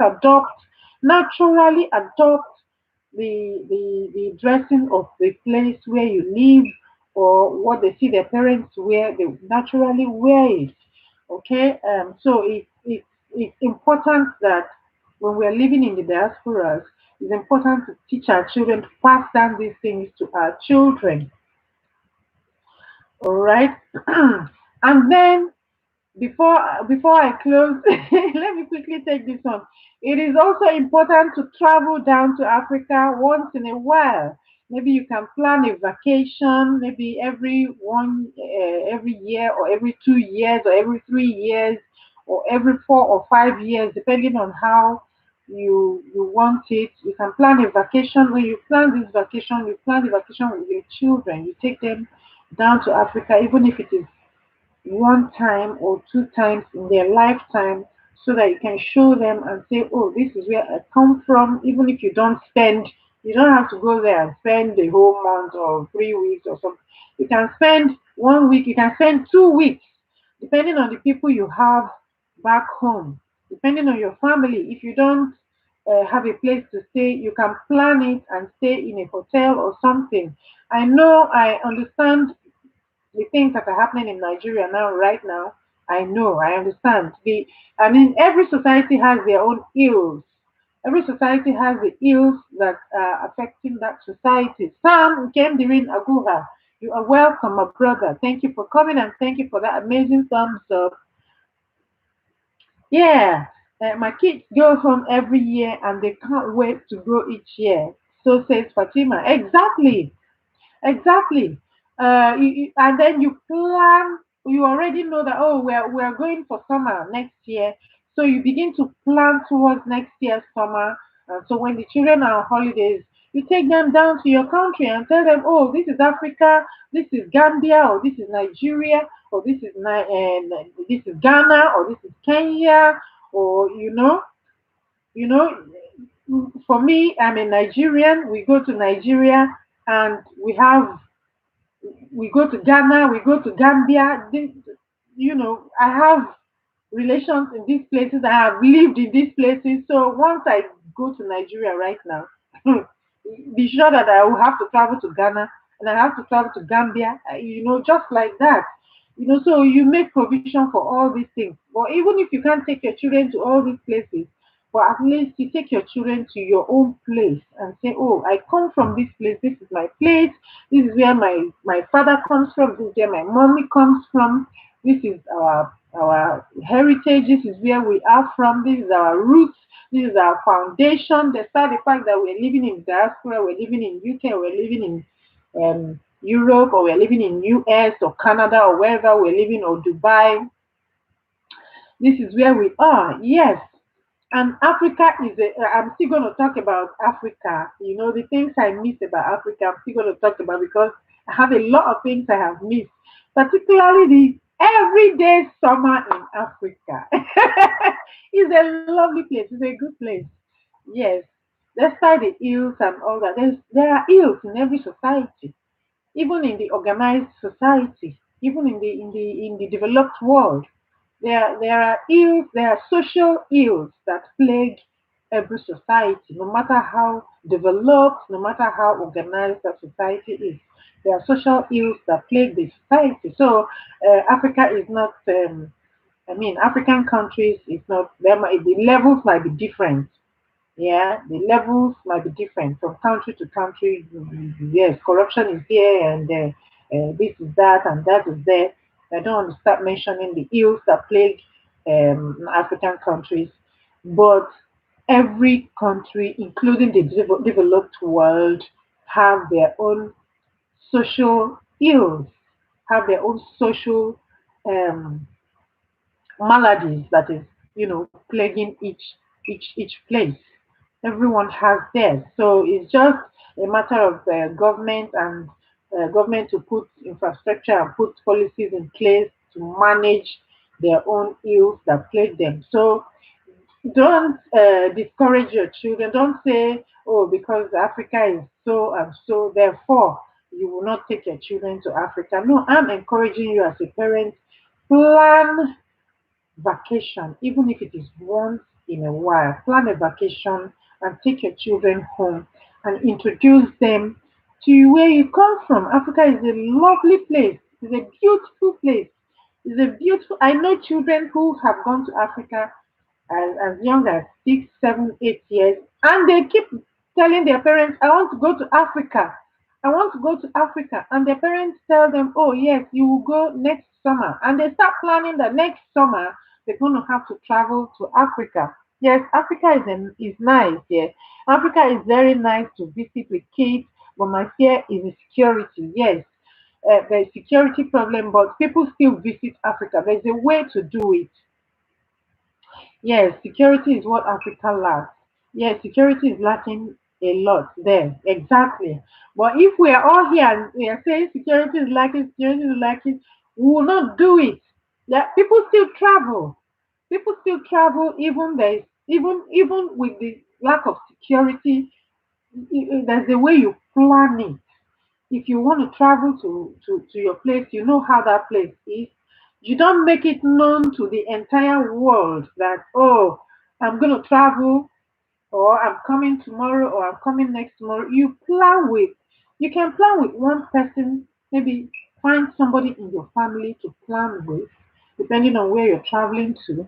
naturally adopt the dressing of the place where you live, or what they see their parents wear. They naturally wear it. Okay, so it's important that when we're living in the diasporas, it's important to teach our children, to pass down these things to our children. All right. And then before I close, let me quickly take this one. It is also important to travel down to Africa once in a while. Maybe you can plan a vacation, maybe every year, or every 2 years, or every 3 years, or every 4 or 5 years, depending on how you want it. You can plan a vacation. When you plan this vacation, you plan the vacation with your children. You take them down to Africa, even if it is one time or two times in their lifetime, so that you can show them and say, oh, this is where I come from. Even if you don't have to go there and spend the whole month or 3 weeks or something. You can spend 1 week, you can spend 2 weeks, depending on the people you have back home, depending on your family. If you don't have a place to stay, you can plan it and stay in a hotel or something. I understand the things that are happening in Nigeria now, right now. I know, I understand. I mean, every society has their own ills. Every society has the ills that are affecting that society. Sam came during Aguha. You are welcome, my brother. Thank you for coming, and thank you for that amazing thumbs up. Yeah, my kids go home every year and they can't wait to go each year. So says Fatima. Exactly. Exactly. And then you plan, you already know that, oh, we're going for summer next year. So you begin to plan towards next year's summer. So when the children are on holidays, you take them down to your country and tell them, oh, this is Africa, this is Gambia, or this is Nigeria, or this is Ghana, or this is Kenya, or you know, for me, I'm a Nigerian. We go to Nigeria and we go to Ghana, we go to Gambia. I have relations in these places. I have lived in these places. So once I go to Nigeria right now, be sure that I will have to travel to Ghana and I have to travel to Gambia, just like that. So you make provision for all these things. But even if you can't take your children to all these places, but at least you take your children to your own place and say, oh, I come from this place, this is my place, this is where my father comes from, this is where my mommy comes from, this is our heritage, this is where we are from, this is our roots, this is our foundation. Despite the fact that we're living in diaspora, we're living in UK, we're living in Europe, or we're living in US or Canada or wherever we're living, or Dubai, this is where we are. Yes, and Africa is I'm still going to talk about Africa. The things I miss about Africa, I'm still going to talk about, because I have a lot of things I have missed, particularly the everyday summer in Africa. It's a lovely place, it's a good place. Yes, despite the ills and all that, there are ills in every society, even in the organized society, even in the developed world. There are ills, there are social ills that plague every society, no matter how developed, no matter how organized that society is. There are social ills that plague the society. So Africa is not. African countries is not. The levels might be different. Yeah, the levels might be different from country to country. Yes, corruption is here, and this is that, and that is there. I don't want to start mentioning the ills that plague African countries, but every country, including the developed world, have their own social ills, have their own social um, maladies that is, plaguing each place. Everyone has theirs, so it's just a matter of government and government to put infrastructure and put policies in place to manage their own ills that plague them. So don't discourage your children. Don't say, oh, because Africa is so and so, therefore you will not take your children to Africa. No, I'm encouraging you as a parent, plan vacation, even if it is once in a while. Plan a vacation and take your children home and introduce them to where you come from. Africa is a lovely place. It's a beautiful place. It's a beautiful. I know children who have gone to Africa as young as 6, 7, 8 years, and they keep telling their parents, I want to go to Africa. I want to go to Africa. And their parents tell them, oh, yes, you will go next summer. And they start planning that next summer they're going to have to travel to Africa. Yes, Africa is nice. Yeah. Africa is very nice to visit with kids, but my fear is the security. Yes, there's security problem, but people still visit Africa. There's a way to do it. Yes, security is what Africa lacks. Yes, security is lacking a lot there. Exactly. But if we are all here and we are saying security is lacking, we will not do it. Yeah, people still travel. People still travel even with the lack of security. There's a way you plan it. If you want to travel to your place, you know how that place is. You don't make it known to the entire world that, oh, I'm going to travel, or I'm coming tomorrow, or I'm coming next tomorrow. You can plan with one person, maybe find somebody in your family to plan with, depending on where you're traveling to.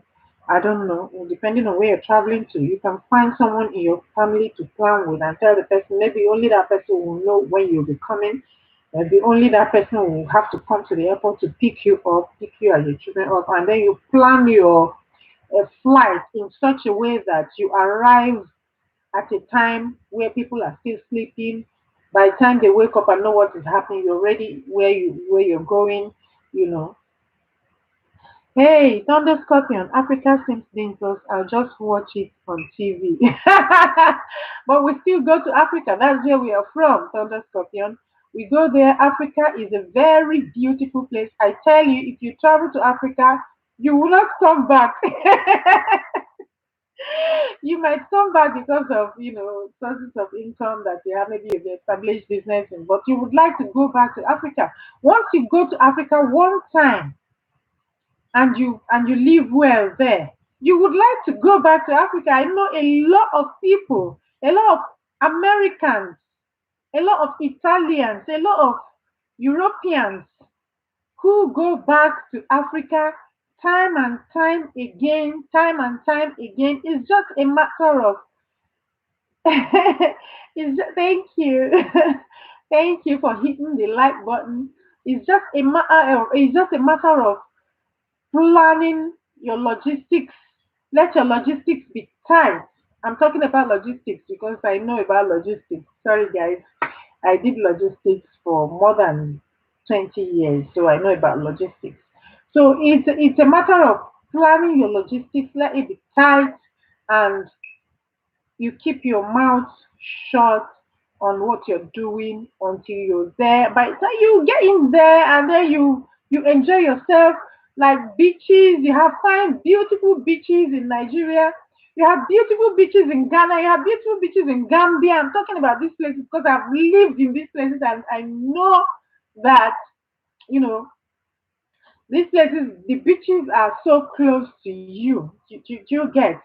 I don't know, depending on where you're traveling to, you can find someone in your family to plan with and tell the person, maybe only that person will know when you'll be coming. Maybe only that person will have to come to the airport to pick you up, pick you and your children up, and then you plan your flight in such a way that you arrive at a time where people are still sleeping. By the time they wake up and know what is happening, you're ready where you're going, you know. Hey, Thunder Scorpion, Africa seems dangerous. I'll just watch it on TV. But we still go to Africa. That's where we are from, Thunder Scorpion. We go there. Africa is a very beautiful place. I tell you, if you travel to Africa, you will not come back. You might come back because of sources of income that you have, maybe you've established business in, but you would like to go back to Africa. Once you go to Africa one time and you live well there, you would like to go back to Africa. I know a lot of people, a lot of Americans, a lot of Italians, a lot of Europeans who go back to Africa time and time again, time and time again. It's just a matter of thank you. Thank you for hitting the like button. It's just a matter of planning your logistics. Let your logistics be tight. I'm talking about logistics because I know about logistics. Sorry guys. I did logistics for more than 20 years, so I know about logistics. So it's a matter of planning your logistics, let it be tight, and you keep your mouth shut on what you're doing until you're there. By the time you get in there and then you enjoy yourself, like beaches, you have fine, beautiful beaches in Nigeria. You have beautiful beaches in Ghana. You have beautiful beaches in Gambia. I'm talking about these places because I've lived in these places and I know that, you know, these places, the beaches are so close to you. You get.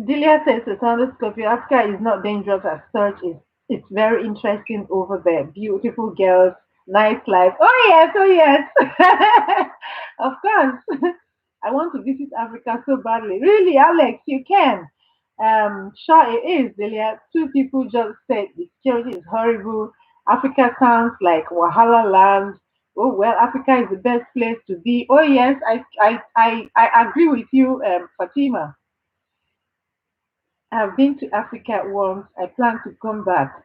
Delia says to Thunder Scorpio, Africa is not dangerous as such. It's very interesting over there. Beautiful girls, nice life. Oh yes, oh yes. Of course. I want to visit Africa so badly. Really, Alex, you can. Sure, it is. Delia. Two people just said the security is horrible. Africa sounds like Wahala land. Oh well, Africa is the best place to be. Oh yes, I agree with you, Fatima. I've been to Africa once. I plan to come back.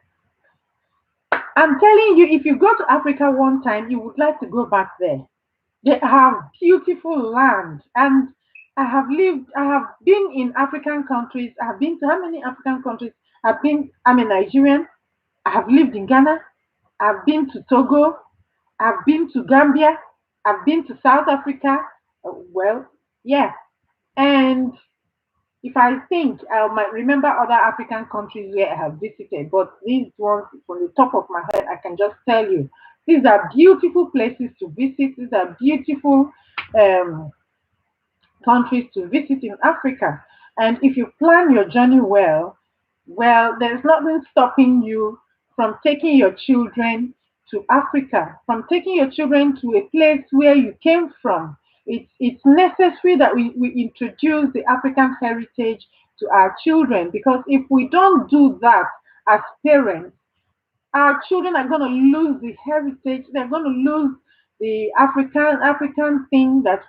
I'm telling you, if you go to Africa one time, you would like to go back there. They have beautiful land, and I have been in African countries. I have been to how many African countries? I'm a Nigerian. I have lived in Ghana. I've been to Togo. I've been to Gambia. I've been to South Africa. Well, yeah. And if I think, I might remember other African countries where I have visited, but these ones from the top of my head, I can just tell you these are beautiful places to visit. These are beautiful um, countries to visit in Africa. And if you plan your journey well, well, there's nothing stopping you from taking your children to Africa, from taking your children to a place where you came from. It's necessary that we introduce the African heritage to our children, because if we don't do that as parents, our children are going to lose the heritage. They're going to lose the African thing that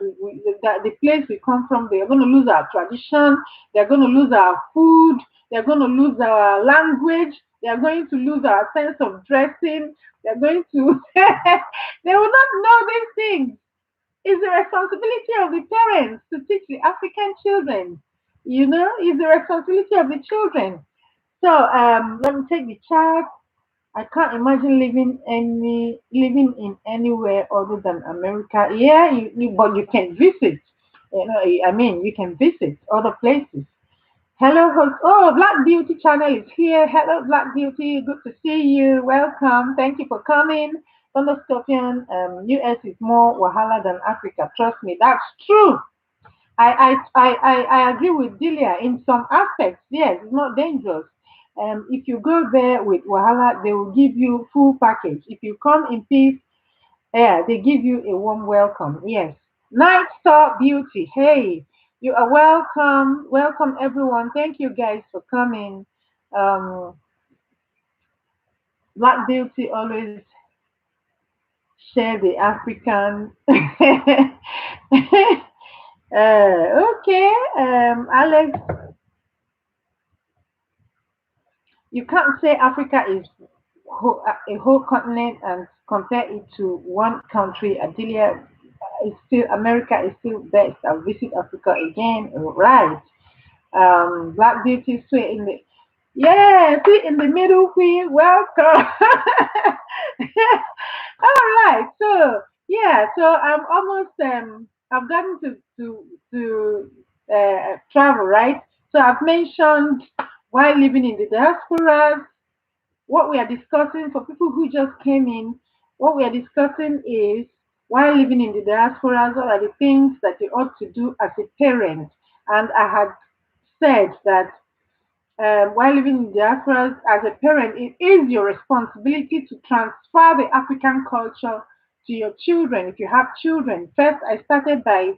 that the place we come from. They're going to lose our tradition. They're going to lose our food. They're going to lose our language. They're going to lose our sense of dressing. They're going to they will not know these things. It's the responsibility of the parents to teach the African children. It's the responsibility of the children. So let me take the chart. I can't imagine living in anywhere other than America. Yeah, but you can visit. I mean, you can visit other places. Hello, host. Oh, Black Beauty channel is here. Hello, Black Beauty. Good to see you. Welcome. Thank you for coming. Thunder Scorpion. US is more Wahala than Africa. Trust me, that's true. I agree with Delia in some aspects. Yes, it's not dangerous. If you go there with Wahala, they will give you full package. If you come in peace, yeah, they give you a warm welcome. Yes. Night Star Beauty. Hey, you are welcome. Welcome everyone. Thank you guys for coming. Um, Black Beauty always share the African. Okay, Alex, you can't say Africa is a whole continent and compare it to one country. Adelia is still America is still best. I'll visit Africa again. Right. Black Beauty sweet in the yeah, sweet in the middle queen. Welcome. All right. So yeah, so I'm almost I've gotten to travel, right? So I've mentioned why living in the diaspora. What we are discussing for people who just came in, what we are discussing is why living in the diaspora, what are the things that you ought to do as a parent. And I had said that while living in diaspora as a parent, it is your responsibility to transfer the African culture to your children. If you have children, first I started by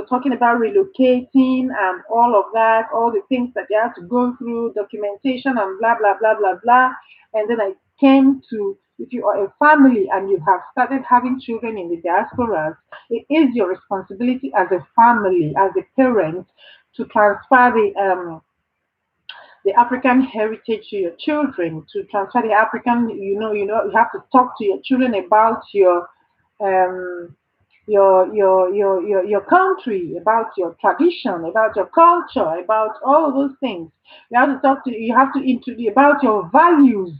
talking about relocating and all of that, all the things that they have to go through, documentation and blah blah blah blah blah. And then I came to if you are a family and you have started having children in the diaspora, it is your responsibility as a family, as a parent, to transfer the African heritage to your children, to transfer the African, you have to talk to your children about um, your country, about your tradition, about your culture, about all those things. You have to introduce about your values.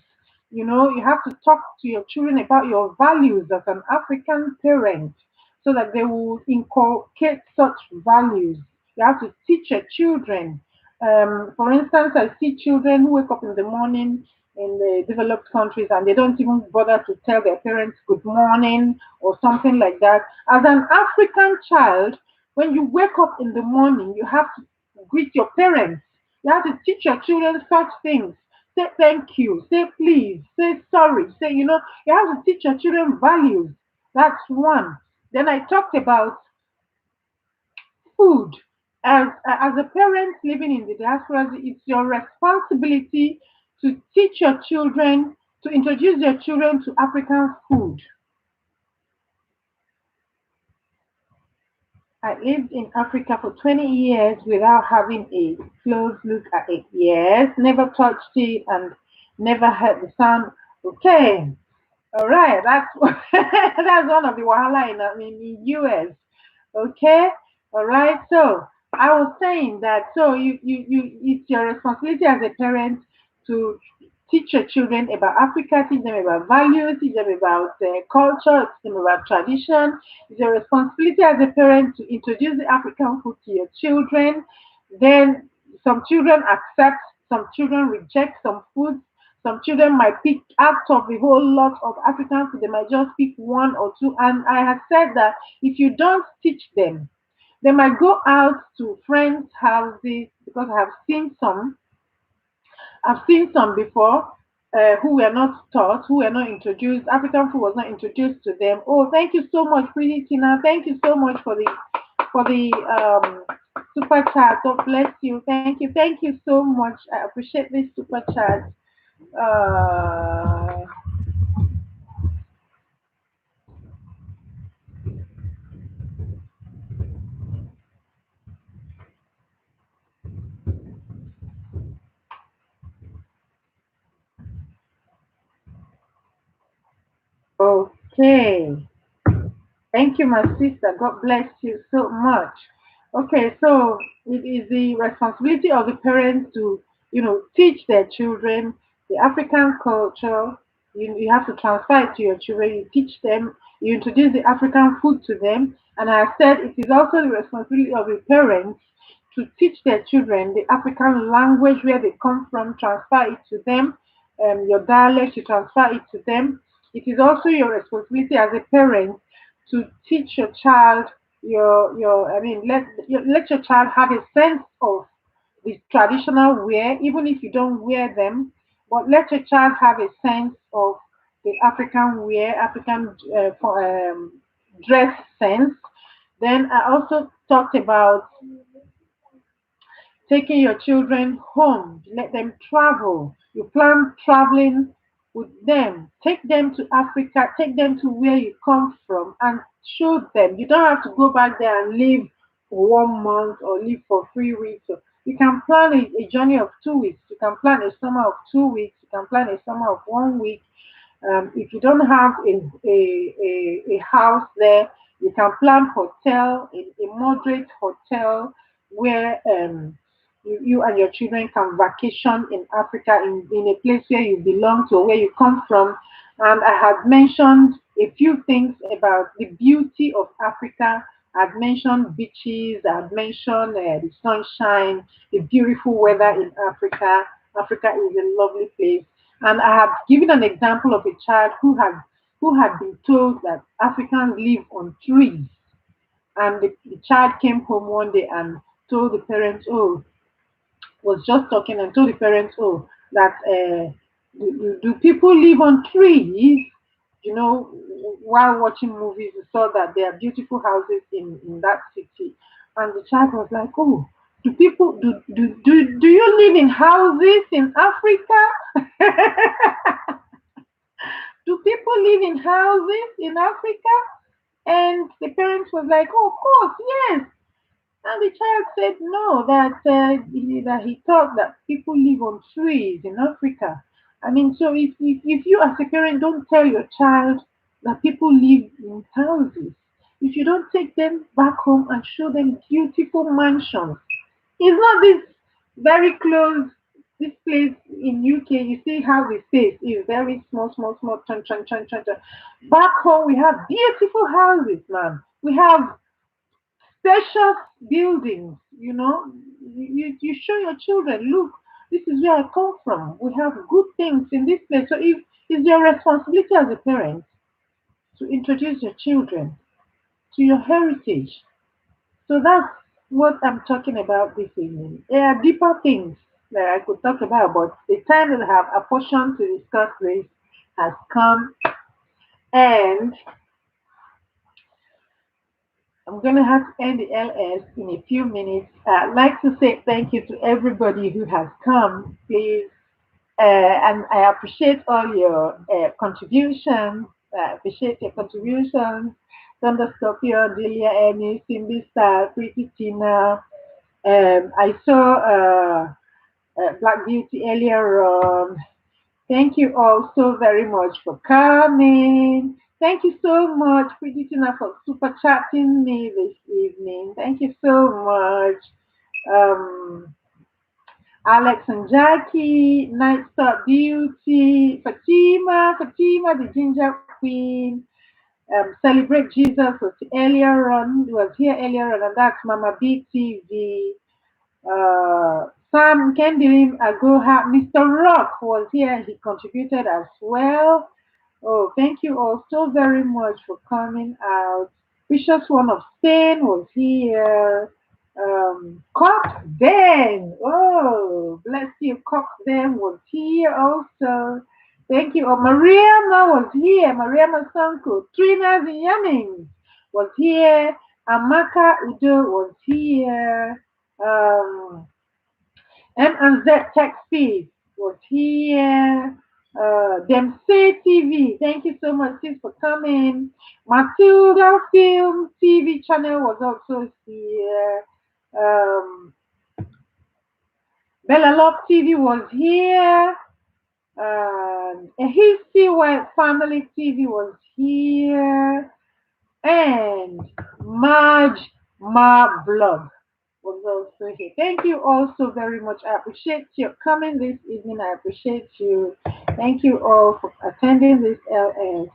You have to talk to your children about your values as an African parent so that they will inculcate such values. You have to teach your children. For instance, I see children who wake up in the morning in the developed countries and they don't even bother to tell their parents good morning or something like that. As an African child, when you wake up in the morning, you have to greet your parents. You have to teach your children such things. Say thank you, say please, say sorry, you have to teach your children values. That's one. Then I talked about food. As a parent living in the diaspora, it's your responsibility to teach your children, to introduce your children to African food. I lived in Africa for 20 years without having a close look at it. Yes, never touched it and never heard the sound. Okay, all right, that's that's one of the wahala in US. Okay, all right. So I was saying that you it's your responsibility as a parent to teach your children about Africa, teach them about values, teach them about culture, teach them about tradition. It's your responsibility as a parent to introduce the African food to your children. Then some children accept, some children reject some foods. Some children might pick out of the whole lot of African food, they might just pick one or two. And I have said that if you don't teach them, they might go out to friends' houses because I've seen some before who were not taught, who were not introduced. African food was not introduced to them. Oh, thank you so much, pretty Tina. Thank you so much for the super chat. God bless you. Thank you so much. I appreciate this super chat. Uh, okay. Thank you, my sister. God bless you so much. Okay, so it is the responsibility of the parents to, teach their children the African culture. You have to transfer it to your children. You teach them. You introduce the African food to them. And I said it is also the responsibility of the parents to teach their children the African language where they come from, transfer it to them. Your dialect, you transfer it to them. It is also your responsibility as a parent to teach your child your I mean let your child have a sense of the traditional wear, even if you don't wear them, but let your child have a sense of the African wear, African dress sense. Then I also talked about taking your children home, let them travel. You plan traveling with them. Take them to Africa, take them to where you come from and show them. You don't have to go back there and live for 1 month or live for 3 weeks. You can plan a journey of 2 weeks. You can plan a summer of 2 weeks. You can plan a summer of 1 week. If you don't have a house there, you can plan hotel, a moderate hotel where you and your children can vacation in Africa in a place where you belong to or where you come from. And I had mentioned a few things about the beauty of Africa. I've mentioned beaches, I've mentioned the sunshine, the beautiful weather in Africa. Africa is a lovely place. And I have given an example of a child who had been told that Africans live on trees. And the child came home one day and told the parents, oh, was just talking and told the parents, oh, that do people live on trees? While watching movies, we saw that there are beautiful houses in that city. And the child was like, oh, do you live in houses in Africa? Do people live in houses in Africa? And the parents was like, oh, of course, yes. And the child said no, that he thought that people live on trees in Africa. I mean, so if you as a parent don't tell your child that people live in houses, if you don't take them back home and show them beautiful mansions, it's not this very close. This place in UK, you see how the space is very small, small, small. Chun, chun, chun, chun, chun. Back home, we have beautiful houses, man. We have spacious buildings. You show your children, look, this is where I come from. We have good things in this place. So if it's your responsibility as a parent to introduce your children to your heritage. So that's what I'm talking about this evening. There are deeper things that I could talk about, but the time that I have apportioned to discuss this has come. And I'm going to have to end the LS in a few minutes. I'd like to say thank you to everybody who has come. Please, and I appreciate all your contributions. I appreciate your contributions. Thunderscorpion, Delia, Annie, Cindy Star, Pretty Tina. I saw Black Beauty earlier on. Thank you all so very much for coming. Thank you so much, Pretty Tina, for super chatting me this evening. Thank you so much. Um, Alex and Jackie, Night Stop Beauty, Fatima, the Ginger Queen, Celebrate Jesus was earlier on, was here earlier on, and that's Mama BTV. Sam Kendilim Agoha, Mr. Rock was here, he contributed as well. Oh, thank you all so very much for coming out. Precious One of Spain was here. Cock Den. Oh, bless you. Cock Den was here also. Thank you. Oh, Mariama was here. Mariama Sanko. Trina Yamin was here. Amaka Udo was here. Um, M and Z Tech Feed was here. Dempsey TV, thank you so much sis, for coming. Matilda Film TV channel was also here. Um, Bella Love TV was here. A History White Family TV was here. And Marge Blog was also here. Thank you all so very much. I appreciate your coming this evening. I appreciate you. Thank you all for attending this LS.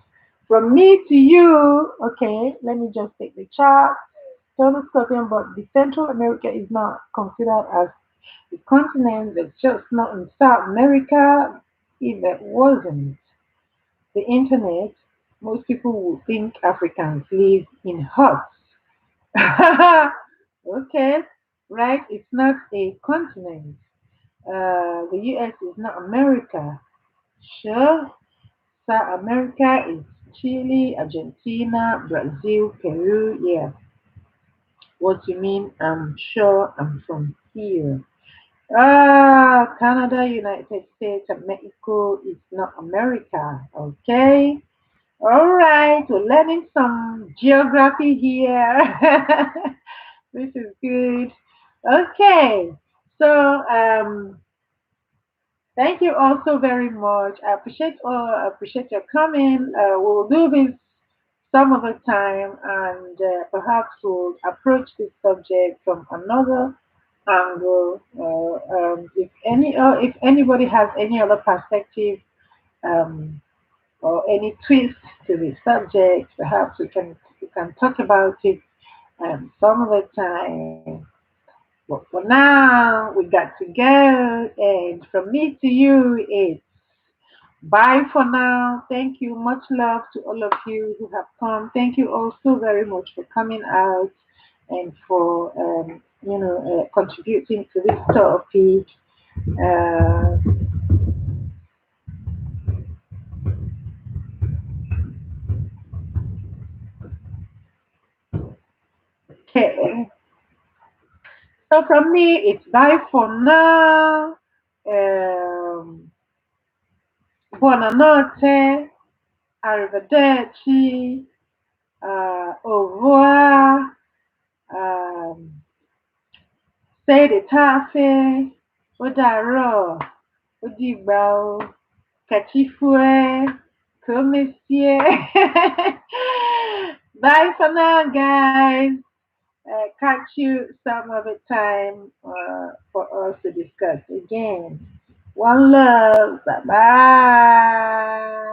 From me to you, okay, let me just take the chart. Total Scorpion, but the Central America is not considered as a continent. It's just not in South America. If it wasn't the internet, most people would think Africans live in huts. Okay, right? It's not a continent. The US is not America. Sure, South America is Chile, Argentina, Brazil, Peru. Yeah, what you mean? I'm sure I'm from here. Canada, United States, and Mexico is not America. Okay. All right, we're learning some geography here. This is good. Okay, so thank you all so very much. I appreciate your coming. We'll do this some other time, and perhaps we'll approach this subject from another angle. If anybody has any other perspective um, or any twist to the subject, perhaps we can talk about it some other time. But for now, we got to go. And from me to you, it's bye for now. Thank you. Much love to all of you who have come. Thank you all so very much for coming out and for contributing to this topic. Uh, okay. So from me, it's bye for now. Um, Buonanotte, arrivederci, au revoir, um, say the tafe, ó dàárọ̀, ó dìgbà o, kàchífúẹ́, kòmẹ́síẹ́. Bye for now, guys. Catch you some other time for us to discuss again. One love. Bye bye.